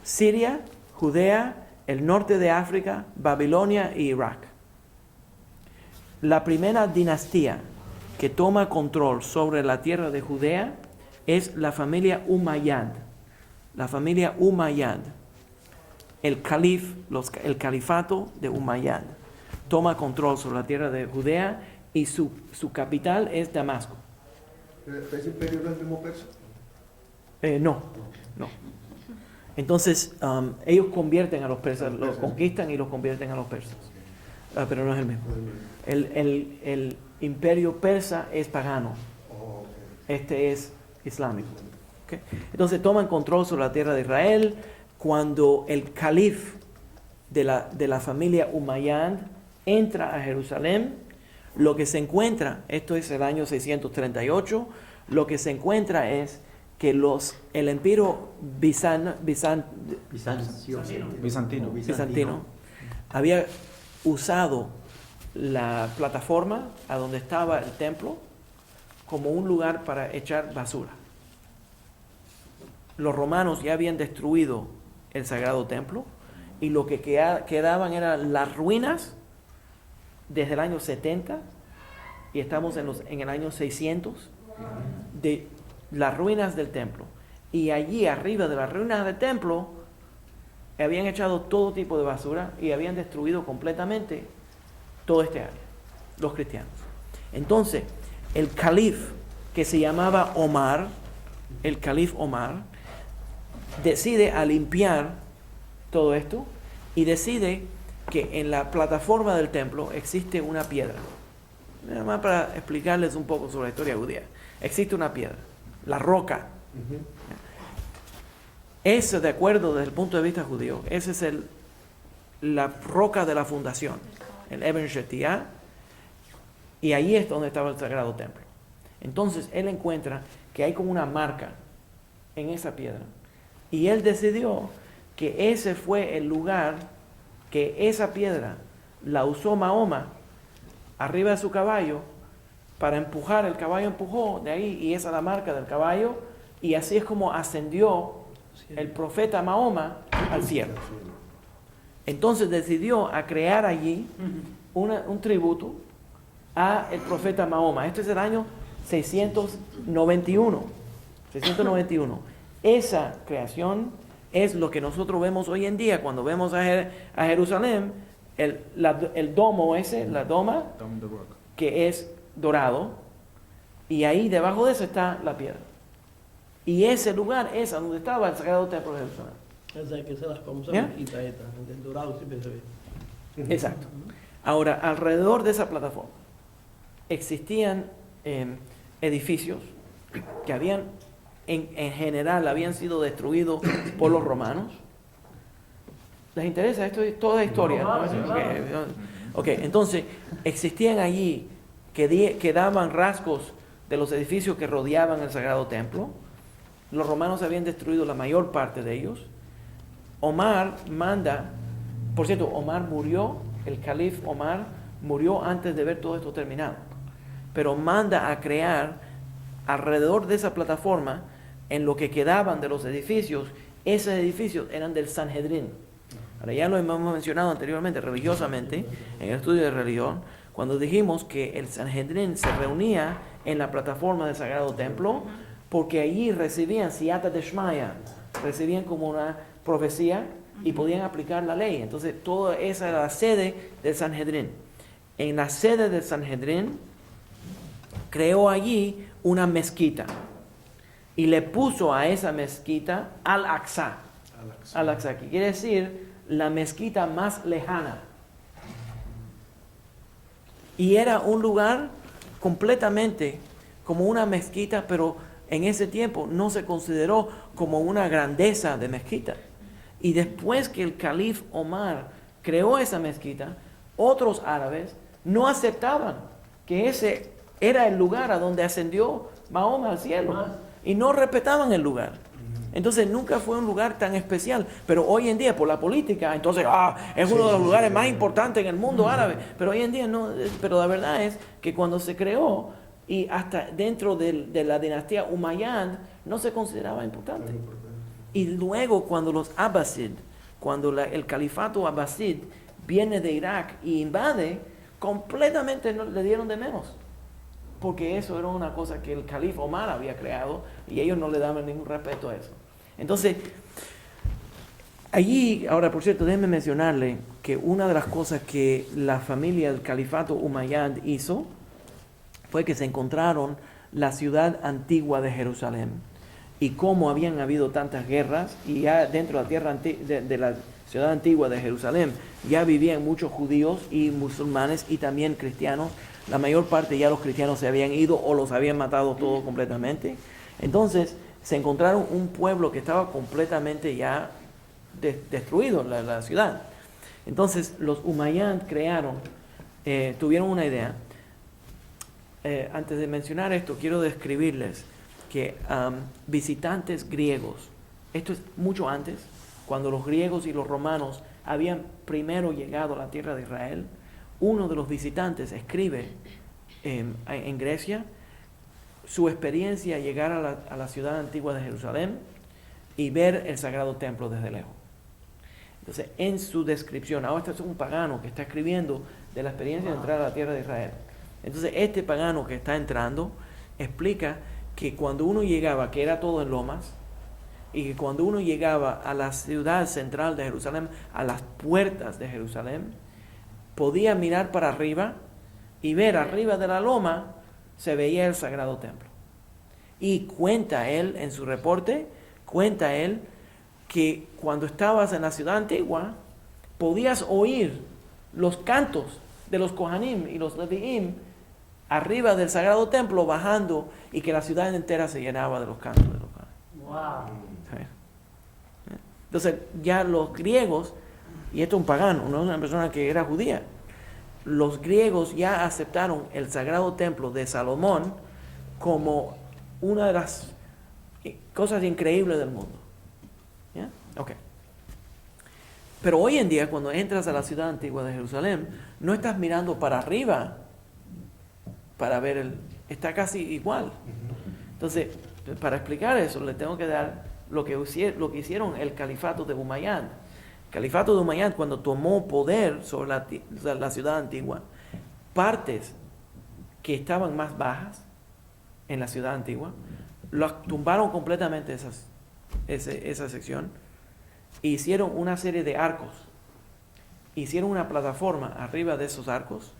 B: Siria, Judea, el norte de África, Babilonia y Irak. La primera dinastía que toma control sobre la tierra de Judea es la familia Umayyad. La familia Umayyad, el califato de Umayyad, toma control sobre la tierra de Judea y su capital es Damasco.
D: ¿Ese imperio no es el mismo persa?
B: No. Entonces, ellos convierten a los persas, los conquistan y los convierten a los persas. Pero no es el mismo. El imperio persa es pagano. Este es islámico. ¿Okay? Entonces toman control sobre la tierra de Israel. Cuando el calif de la familia Umayyad entra a Jerusalén, lo que se encuentra, esto es el año 638, lo que se encuentra es que el imperio bizantino había usado la plataforma a donde estaba el templo como un lugar para echar basura. Los romanos ya habían destruido el sagrado templo y lo que quedaban eran las ruinas desde el año 70 y estamos en el año 600 de las ruinas del templo, y allí arriba de las ruinas del templo habían echado todo tipo de basura y habían destruido completamente todo este área, los cristianos. Entonces el calif, que se llamaba Omar, el calif Omar, decide a limpiar todo esto y decide que en la plataforma del templo existe una piedra. Nada más para explicarles un poco sobre la historia judía. Existe una piedra, la roca. Eso, de acuerdo desde el punto de vista judío, esa es la roca de la fundación, el Eben Shetiyah, y ahí es donde estaba el sagrado templo. Entonces él encuentra que hay como una marca en esa piedra, y él decidió que ese fue el lugar que esa piedra la usó Mahoma arriba de su caballo para empujar. El caballo empujó de ahí y esa es la marca del caballo, y así es como ascendió el profeta Mahoma al cielo. Entonces decidió a crear allí un tributo a el profeta Mahoma. Este es el año 691. Esa creación es lo que nosotros vemos hoy en día cuando vemos a Jerusalén, el domo ese, la doma, que es dorado, y ahí debajo de eso está la piedra. Y ese lugar es donde estaba el Sagrado Templo de Jerusalén.
E: O sea, que se las famosas
B: ¿Ya?
E: mezquitas estas, el dorado siempre se ve.
B: Exacto. Ahora, alrededor de esa plataforma existían edificios que habían, en general, habían sido destruidos por los romanos. ¿Les interesa? Esto es toda historia, ¿no? Ok, entonces, existían allí que daban rasgos de los edificios que rodeaban el Sagrado Templo. Los romanos habían destruido la mayor parte de ellos. Omar manda, por cierto, Omar murió, el califa Omar murió antes de ver todo esto terminado, pero manda a crear alrededor de esa plataforma, en lo que quedaban de los edificios, esos edificios eran del Sanhedrin. Ahora ya lo hemos mencionado anteriormente religiosamente, en el estudio de religión, cuando dijimos que el Sanhedrin se reunía en la plataforma del Sagrado Templo, porque allí recibían Siyata Deshmaya, recibían como una profecía y podían aplicar la ley. Entonces, toda esa era la sede del Sanhedrin. En la sede del Sanhedrin, creó allí una mezquita y le puso a esa mezquita Al-Aqsa. Al-Aqsa, que quiere decir la mezquita más lejana. Y era un lugar completamente como una mezquita, pero en ese tiempo no se consideró como una grandeza de mezquita. Y después que el califa Omar creó esa mezquita, otros árabes no aceptaban que ese era el lugar a donde ascendió Mahoma al cielo, y no respetaban el lugar. Entonces nunca fue un lugar tan especial, pero hoy en día por la política, entonces es uno de los lugares más importantes en el mundo árabe, pero hoy en día no. Pero la verdad es que cuando se creó, y hasta dentro de la dinastía Umayyad, no se consideraba importante. Y luego cuando los Abbasid, cuando el califato Abbasid viene de Irak y invade, completamente le dieron de menos, porque eso era una cosa que el califa Omar había creado y ellos no le daban ningún respeto a eso. Entonces, allí, ahora por cierto, déjenme mencionarle que una de las cosas que la familia del califato Umayyad hizo fue que se encontraron la ciudad antigua de Jerusalén y cómo habían habido tantas guerras, y ya dentro de la tierra de la ciudad antigua de Jerusalén ya vivían muchos judíos y musulmanes y también cristianos. La mayor parte ya los cristianos se habían ido o los habían matado todos completamente. Entonces se encontraron un pueblo que estaba completamente ya destruido, la ciudad. Entonces los Umayyad tuvieron una idea. Antes de mencionar esto, quiero describirles que visitantes griegos, esto es mucho antes, cuando los griegos y los romanos habían primero llegado a la tierra de Israel, uno de los visitantes escribe en Grecia su experiencia al llegar a la ciudad antigua de Jerusalén y ver el Sagrado Templo desde lejos. Entonces, en su descripción, ahora este es un pagano que está escribiendo de la experiencia de entrar a la tierra de Israel. Entonces, este pagano que está entrando explica que cuando uno llegaba, que era todo en lomas, y que cuando uno llegaba a la ciudad central de Jerusalén, a las puertas de Jerusalén, podía mirar para arriba y ver arriba de la loma se veía el Sagrado Templo. Y cuenta él en su reporte, que cuando estabas en la ciudad antigua podías oír los cantos de los Kohanim y los Leviim arriba del Sagrado Templo bajando, y que la ciudad entera se llenaba de los cantos de los Kohanim.
E: Wow.
B: Entonces ya los griegos, y esto es un pagano, no es una persona que era judía, los griegos ya aceptaron el Sagrado Templo de Salomón como una de las cosas increíbles del mundo. ¿Ya? Ok. Pero hoy en día, cuando entras a la ciudad antigua de Jerusalén, no estás mirando para arriba para ver está casi igual. Entonces, para explicar eso, le tengo que dar lo que hicieron el califato de Umayyad. El califato de Umayyad, cuando tomó poder sobre la ciudad antigua, partes que estaban más bajas en la ciudad antigua, las tumbaron completamente esa sección e hicieron una serie de arcos. Hicieron una plataforma arriba de esos arcos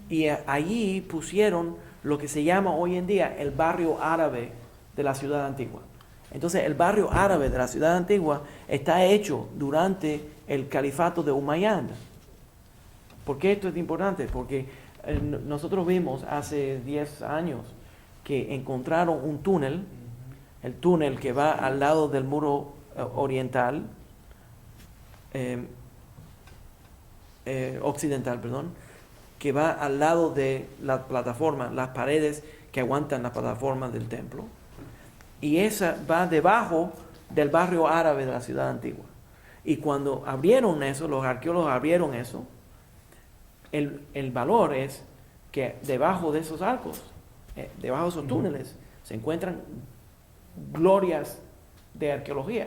B: y allí pusieron lo que se llama hoy en día el barrio árabe de la ciudad antigua. Entonces el barrio árabe de la ciudad antigua está hecho durante el califato de Umayyad. ¿Por qué esto es importante? Porque nosotros vimos hace 10 años que encontraron un túnel, el túnel que va al lado del muro oriental, occidental, perdón, que va al lado de la plataforma, las paredes que aguantan la plataforma del templo. Y esa va debajo del barrio árabe de la ciudad antigua. Y cuando abrieron eso, los arqueólogos abrieron eso, el valor es que debajo de esos arcos, debajo de esos túneles, se encuentran glorias de arqueología.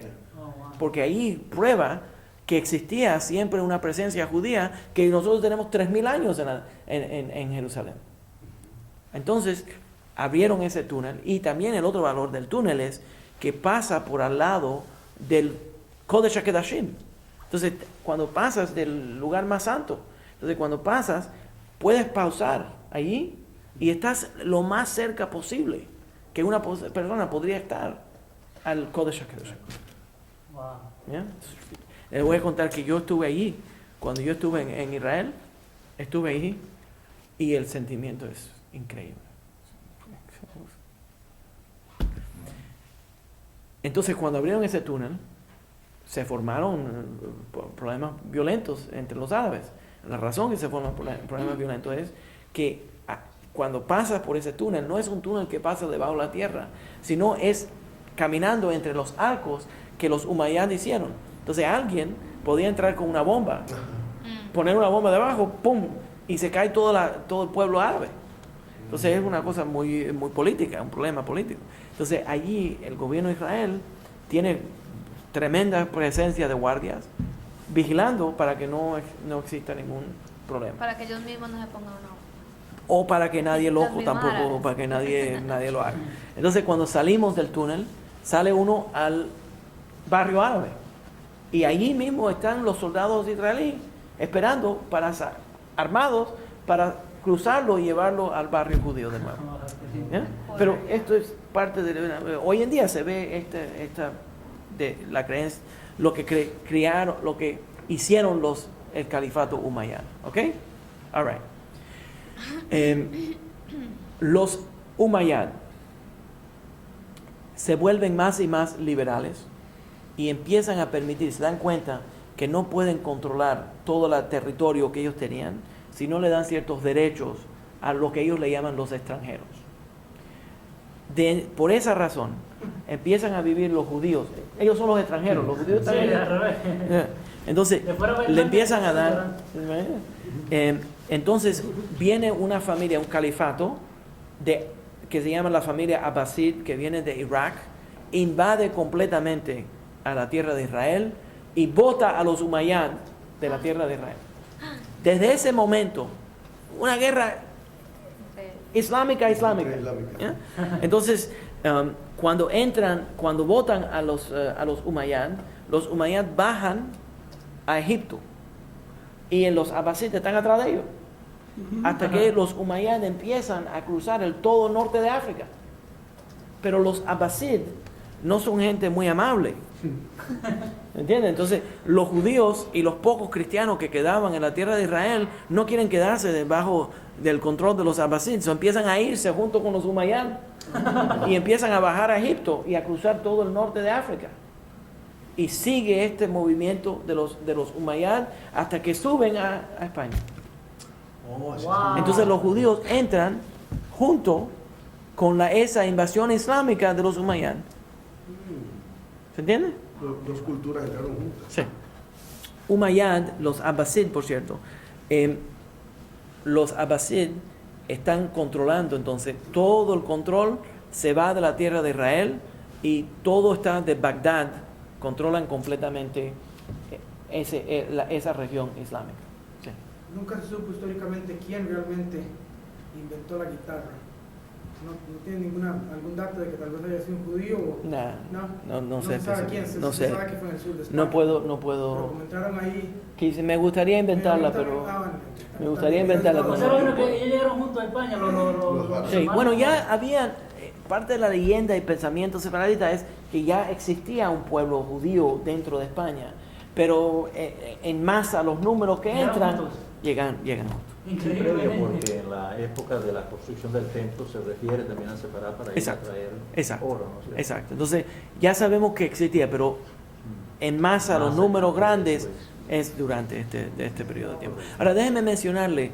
B: Porque ahí prueba que existía siempre una presencia judía, que nosotros tenemos 3.000 años en Jerusalén. Entonces, abrieron ese túnel, y también el otro valor del túnel es que pasa por al lado del Kodesh HaKodashim. Entonces, cuando pasas del lugar más santo, entonces cuando pasas, puedes pausar allí y estás lo más cerca posible que una persona podría estar al Kodesh HaKodashim. ¿Ya? Les voy a contar que yo estuve allí, cuando yo estuve en Israel, estuve allí y el sentimiento es increíble. Entonces, cuando abrieron ese túnel, se formaron problemas violentos entre los árabes. La razón que se forman problemas violentos es que cuando pasas por ese túnel, no es un túnel que pasa debajo de la tierra, sino es caminando entre los arcos que los Umayyad hicieron. Entonces alguien podía entrar con una bomba, poner una bomba debajo, ¡pum!, y se cae todo el pueblo árabe. Entonces es una cosa muy, muy política, un problema político. Entonces allí el gobierno de Israel tiene tremenda presencia de guardias vigilando para que no exista ningún problema.
F: Para que ellos mismos no se pongan una.
B: O para que nadie loco
F: Los
B: tampoco,
F: árabes.
B: para que nadie lo haga. Entonces cuando salimos del túnel, sale uno al barrio árabe. Y allí mismo están los soldados israelíes esperando armados para cruzarlo y llevarlo al barrio judío de nuevo. ¿Ya? Pero esto es parte de... Hoy en día se ve de la creencia, lo que criaron, lo que hicieron el califato Umayyad. ¿Ok? All right. Los Umayyad se vuelven más y más liberales y empiezan a permitir, se dan cuenta que no pueden controlar todo el territorio que ellos tenían si no le dan ciertos derechos a lo que ellos le llaman los extranjeros. Por esa razón empiezan a vivir los judíos. Ellos son los extranjeros, los judíos están ahí.
E: al revés.
B: Entonces le empiezan a dar. Entonces viene una familia, un califato que se llama la familia Abbasid, que viene de Irak, invade completamente a la tierra de Israel y bota a los Umayyad de la tierra de Israel. Desde ese momento, una guerra islámica. ¿Ya? Entonces, cuando votan a los Umayyad bajan a Egipto y los Abbasides están atrás de ellos, hasta que los Umayyad empiezan a cruzar todo el norte de África. Pero los Abbasides no son gente muy amable. ¿Entienden? Entonces, los judíos y los pocos cristianos que quedaban en la tierra de Israel no quieren quedarse debajo del control de los Abbasides, empiezan a irse junto con los Umayyad y empiezan a bajar a Egipto y a cruzar todo el norte de África. Y sigue este movimiento de los Umayyad hasta que suben a España. Entonces los judíos entran junto con esa invasión islámica de los Umayyad. ¿Se entiende?
D: Dos culturas entraron juntas.
B: Sí. Umayyad, los Abbasid, por cierto, los Abbasid están controlando, entonces todo el control se va de la tierra de Israel y todo está de Bagdad, controlan completamente esa región islámica. Sí.
F: Nunca se supo históricamente quién realmente inventó la guitarra. No tiene algún dato de que tal vez haya sido un judío o...
B: No sé.
F: Se sabe quién,
B: No sé.
F: se sabe que fue en el sur de España.
B: No puedo.
F: Pero comentaron ahí...
B: Me gustaría inventarla, pero... Me gustaría inventarla.
E: O sea, bueno, que ellos llegaron juntos a España,
B: Sí, bueno, ya había... Parte de la leyenda y pensamiento separatista es que ya existía un pueblo judío dentro de España, pero en masa los números que entran llegan juntos.
C: Increíble, porque en la época de la construcción del templo se refiere también a separar para ir a traer oro, ¿no?
B: Exacto. Entonces ya sabemos que existía, pero en masa los números grandes es durante este periodo de tiempo. Ahora déjenme mencionarle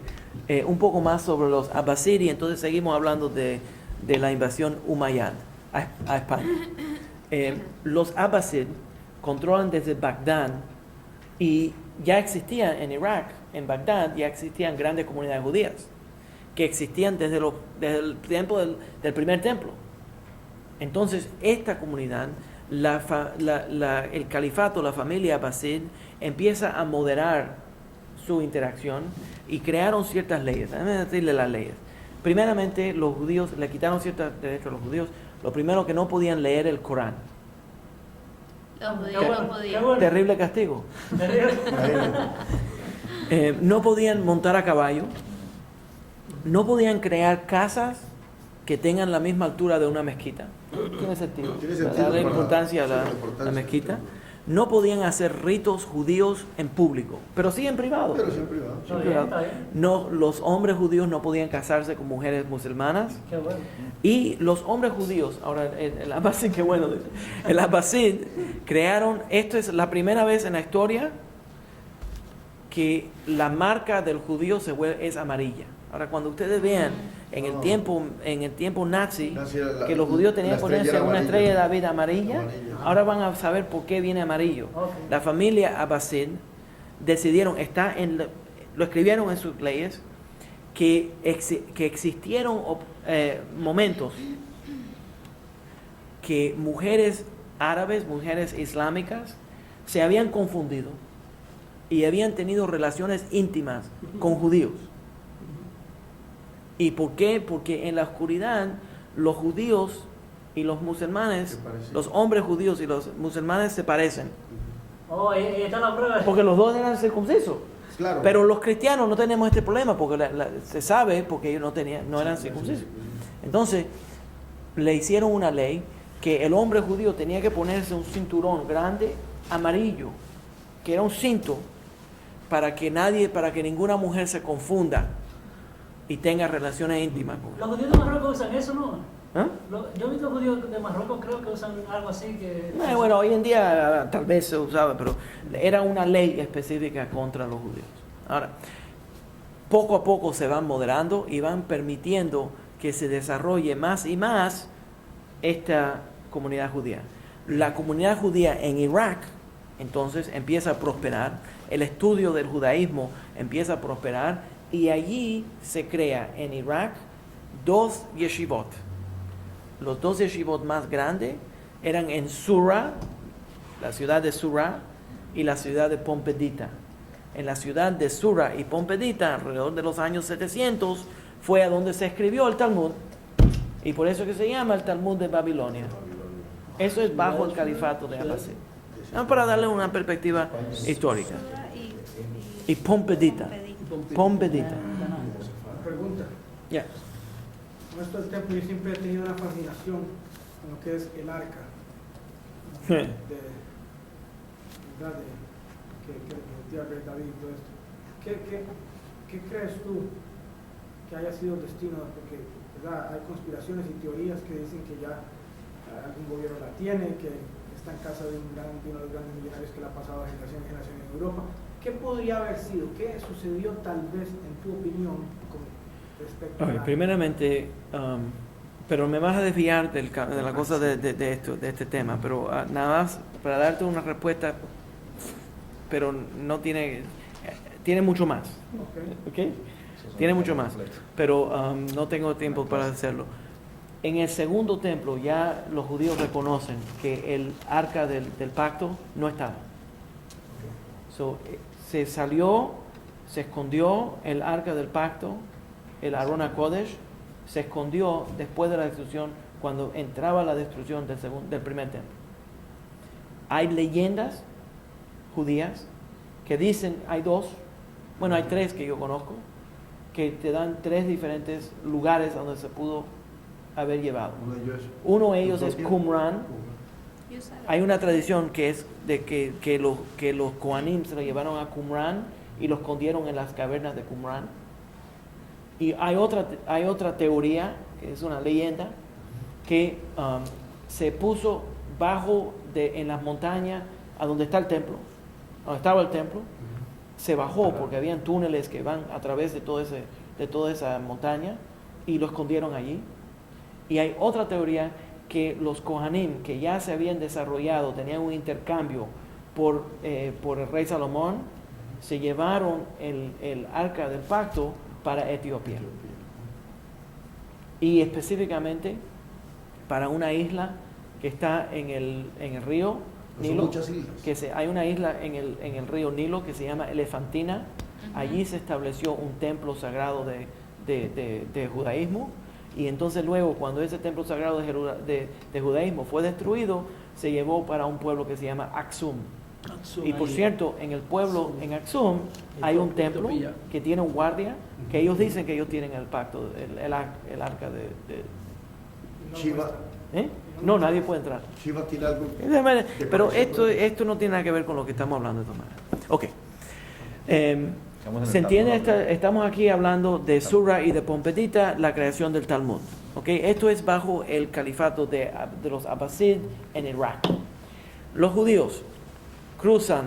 B: un poco más sobre los Abbasí y entonces seguimos hablando de la invasión umayyad a España. Los Abbasí controlan desde Bagdad y ya existían en Irak, en Bagdad, ya existían grandes comunidades judías que existían desde el tiempo del primer templo. Entonces, esta comunidad, el califato, la familia Abbasí, empieza a moderar su interacción y crearon ciertas leyes. Déjenme decirle las leyes. Primeramente, los judíos le quitaron ciertos derechos a los judíos. Lo primero, que no podían leer el Corán.
G: Los judíos no podían.
B: Terrible castigo. No podían montar a caballo. No podían crear casas que tengan la misma altura de una mezquita. Tiene sentido. Darle importancia a la mezquita. No podían hacer ritos judíos en público, pero sí en privado. No, los hombres judíos no podían casarse con mujeres musulmanas.
E: Qué bueno.
B: Y los hombres judíos, ahora el Abbasí, qué bueno, el Abbasí crearon, esto es la primera vez en la historia que la marca del judío es amarilla. Ahora, cuando ustedes vean en el tiempo nazi que los judíos tenían que ponerse una estrella de David amarilla, ahora van a saber por qué viene amarillo. La familia Abbasí decidieron, lo escribieron en sus leyes, que existieron momentos que mujeres árabes, mujeres islámicas, se habían confundido y habían tenido relaciones íntimas con judíos. ¿Y por qué? Porque en la oscuridad los judíos y los musulmanes, los hombres judíos y los musulmanes se parecen.
E: Oh, ahí está la prueba.
B: Porque los dos eran circuncisos.
D: Claro.
B: Pero los cristianos no tenemos este problema porque se sabe porque ellos no eran circuncisos. Entonces le hicieron una ley que el hombre judío tenía que ponerse un cinturón grande amarillo, que era un cinto para que ninguna mujer se confunda y tenga relaciones íntimas con él.
E: Los judíos de Marruecos usan eso, ¿no?
B: ¿Ah?
E: Yo he visto judíos de Marruecos, creo que usan algo así que...
B: Bueno, hoy en día tal vez se usaba, pero era una ley específica contra los judíos. Ahora, poco a poco se van moderando y van permitiendo que se desarrolle más y más esta comunidad judía. La comunidad judía en Irak, entonces, empieza a prosperar, el estudio del judaísmo empieza a prosperar, y allí se crea en Irak 2 yeshivot. Los 2 yeshivot más grandes eran en Sura, la ciudad de Sura, y la ciudad de Pompedita. En la ciudad de Sura y Pompedita, alrededor de los años 700, fue a donde se escribió el Talmud, y por eso que se llama el Talmud de Babilonia. Eso es bajo el califato de Abbasí. Para darle una perspectiva histórica. Y Pompedita. Pompedita.
F: Pregunta.
B: Ya.
F: Con esto del templo, yo siempre he tenido una fascinación con lo que es el arca.
B: Sí.
F: Que Rey David y todo esto. ¿Qué crees tú que haya sido el destino? Porque ¿verdad? Hay conspiraciones y teorías que dicen que ya algún gobierno la tiene, que está en casa de uno de los grandes millonarios que la ha pasado de generación en generación en Europa. ¿Qué podría haber sido? ¿Qué sucedió tal vez, en tu opinión, con respecto a...
B: Primeramente, pero me vas a desviar de la cosa de este tema, pero nada más para darte una respuesta, pero no tiene mucho más. ¿Okay? Tiene mucho más, pero no tengo tiempo para hacerlo. En el segundo templo ya los judíos reconocen que el arca del pacto no estaba. Se salió, se escondió el arca del pacto, el Aron HaKodesh, se escondió después de la destrucción, cuando entraba la destrucción del primer templo. Hay leyendas judías que dicen, hay tres que yo conozco, que te dan 3 diferentes lugares a donde se pudo haber llevado. Uno de ellos es Qumran. Hay una tradición que es de que los Kohanim se lo llevaron a Qumran y lo escondieron en las cavernas de Qumran. Y hay otra teoría, que es una leyenda, que se puso en las montañas a donde está el templo, donde estaba el templo, se bajó porque habían túneles que van a través de toda esa montaña y lo escondieron allí. Y hay otra teoría que los Kohanim, que ya se habían desarrollado, tenían un intercambio por el rey Salomón, se llevaron el arca del pacto para Etiopía. Y específicamente para una isla que está en el río Nilo.
D: Son muchas islas.
B: Hay una isla en el río Nilo que se llama Elefantina. Allí se estableció un templo sagrado de judaísmo. Y entonces luego, cuando ese templo sagrado de judaísmo fue destruido, se llevó para un pueblo que se llama Aksum. Y por cierto, en el pueblo, en Aksum, hay un templo que tiene un guardia, que ellos dicen que ellos tienen el pacto, el arca de
D: Shiva.
B: No, nadie puede entrar.
D: Shiva tiene algo.
B: Pero esto no tiene nada que ver con lo que estamos hablando de todas maneras. Ok. ¿Se entiende? Estamos aquí hablando de Surra y de Pompedita, la creación del Talmud. Okay. Esto es bajo el califato de los Abbasid en Irak. Los judíos cruzan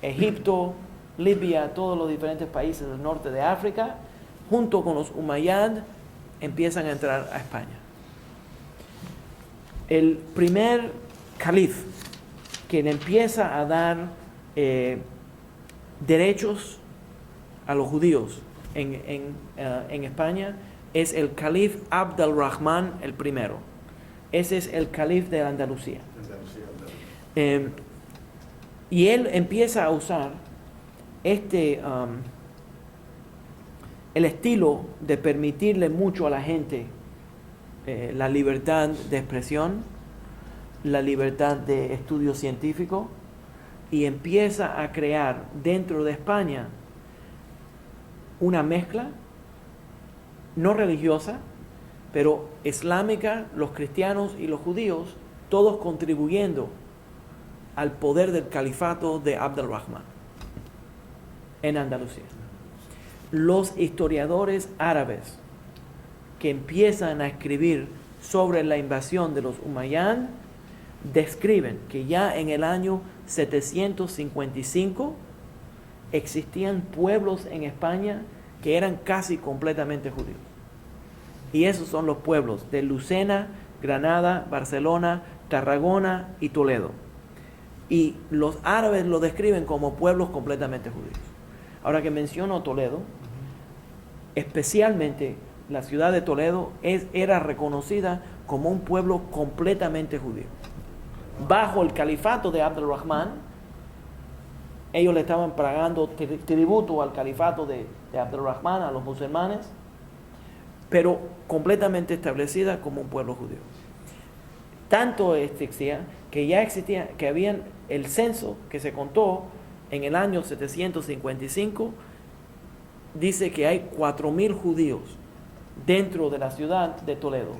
B: Egipto, Libia, todos los diferentes países del norte de África, junto con los Umayyad, empiezan a entrar a España. El primer calif que le empieza a dar derechos a los judíos en España es el calif Abd al-Rahman el primero. Ese es el calif de Andalucía. Y él empieza a usar el estilo de permitirle mucho a la gente la libertad de expresión, la libertad de estudio científico, y empieza a crear dentro de España una mezcla no religiosa, pero islámica, los cristianos y los judíos, todos contribuyendo al poder del califato de Abd al-Rahman en Andalucía. Los historiadores árabes que empiezan a escribir sobre la invasión de los Umayyad describen que ya en el año 755 existían pueblos en España que eran casi completamente judíos. Y esos son los pueblos de Lucena, Granada, Barcelona, Tarragona y Toledo. Y los árabes lo describen como pueblos completamente judíos. Ahora que menciono Toledo, especialmente la ciudad de Toledo era reconocida como un pueblo completamente judío. Bajo el califato de Abd al-Rahman, ellos le estaban pagando tributo al califato de Abd al-Rahman, a los musulmanes, pero completamente establecida como un pueblo judío. Tanto existía que habían el censo que se contó en el año 755, dice que hay 4,000 judíos dentro de la ciudad de Toledo.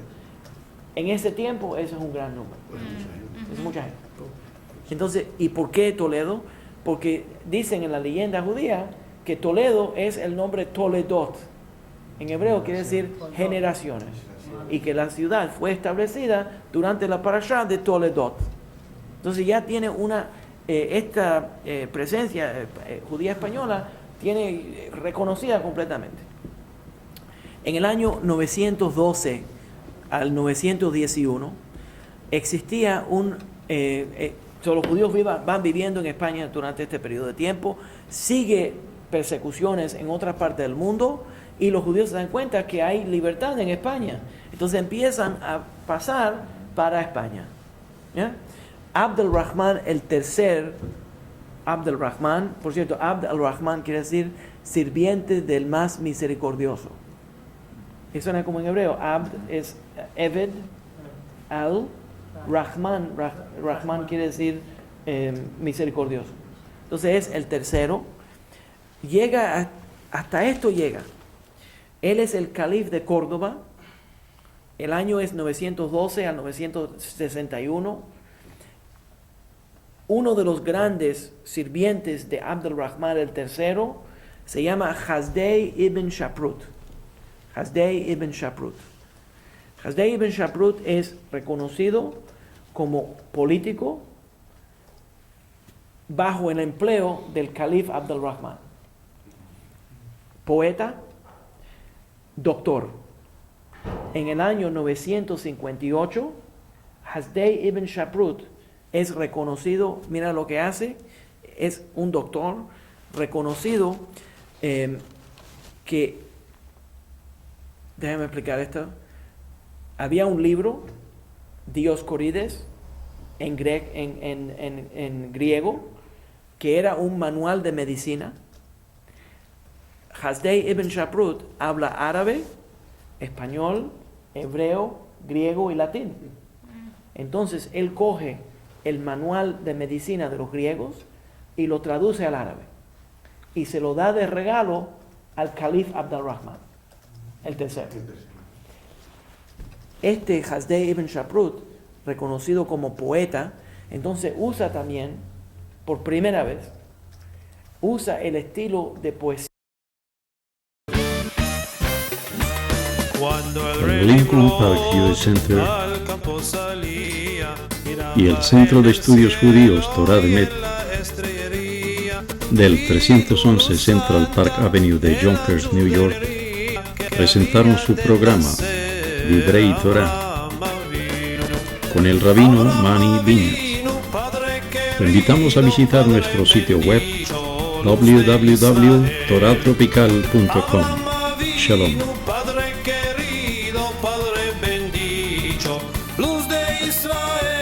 B: En ese tiempo eso es un gran número. Es mucha gente. Entonces, ¿y por qué Toledo? Porque dicen en la leyenda judía que Toledo es el nombre Toledot. En hebreo quiere decir generaciones. Y que la ciudad fue establecida durante la parashá de Toledot. Entonces ya tiene esta presencia judía española tiene reconocida completamente. En el año 912 al 911 existía los judíos van viviendo en España durante este periodo de tiempo, sigue persecuciones en otras partes del mundo, y los judíos se dan cuenta que hay libertad en España. Entonces empiezan a pasar para España. ¿Ya? Abd al-Rahman el tercer, Abd al-Rahman, por cierto, Abd al-Rahman quiere decir sirviente del más misericordioso. Eso suena como en hebreo. Abd es Eved, al-Rahman, Rahman quiere decir misericordioso. Entonces es el tercero. Hasta esto llega. Él es el califa de Córdoba. El año es 912 al 961. Uno de los grandes sirvientes de Abd al-Rahman el tercero se llama Hasdai ibn Shaprut. Hasdai ibn Shaprut. Hasdai ibn Shaprut es reconocido como político bajo el empleo del califa Abd al-Rahman. Poeta, doctor. En el año 958, Hasdai ibn Shaprut es reconocido, mira lo que hace, es un doctor reconocido que, déjame explicar esto, había un libro, Dioscorides, en griego, que era un manual de medicina. Hasdai ibn Shaprut habla árabe, español, hebreo, griego y latín. Entonces él coge el manual de medicina de los griegos y lo traduce al árabe y se lo da de regalo al califa Abd al-Rahman el tercero. Este Hasdai ibn Shaprut, reconocido como poeta, entonces usa también, por primera vez, usa el estilo de poesía.
A: Cuando el Lincoln Park Jewish Center y el Centro de Estudios Judíos Torah de Met del 311 Central Park Avenue de Yonkers, New York, presentaron su programa Divrei Torah con el rabino Mani Viñas. Te invitamos a visitar nuestro sitio web www.torahtropical.com. Shalom.
H: Padre querido, Padre bendito, luz de Israel.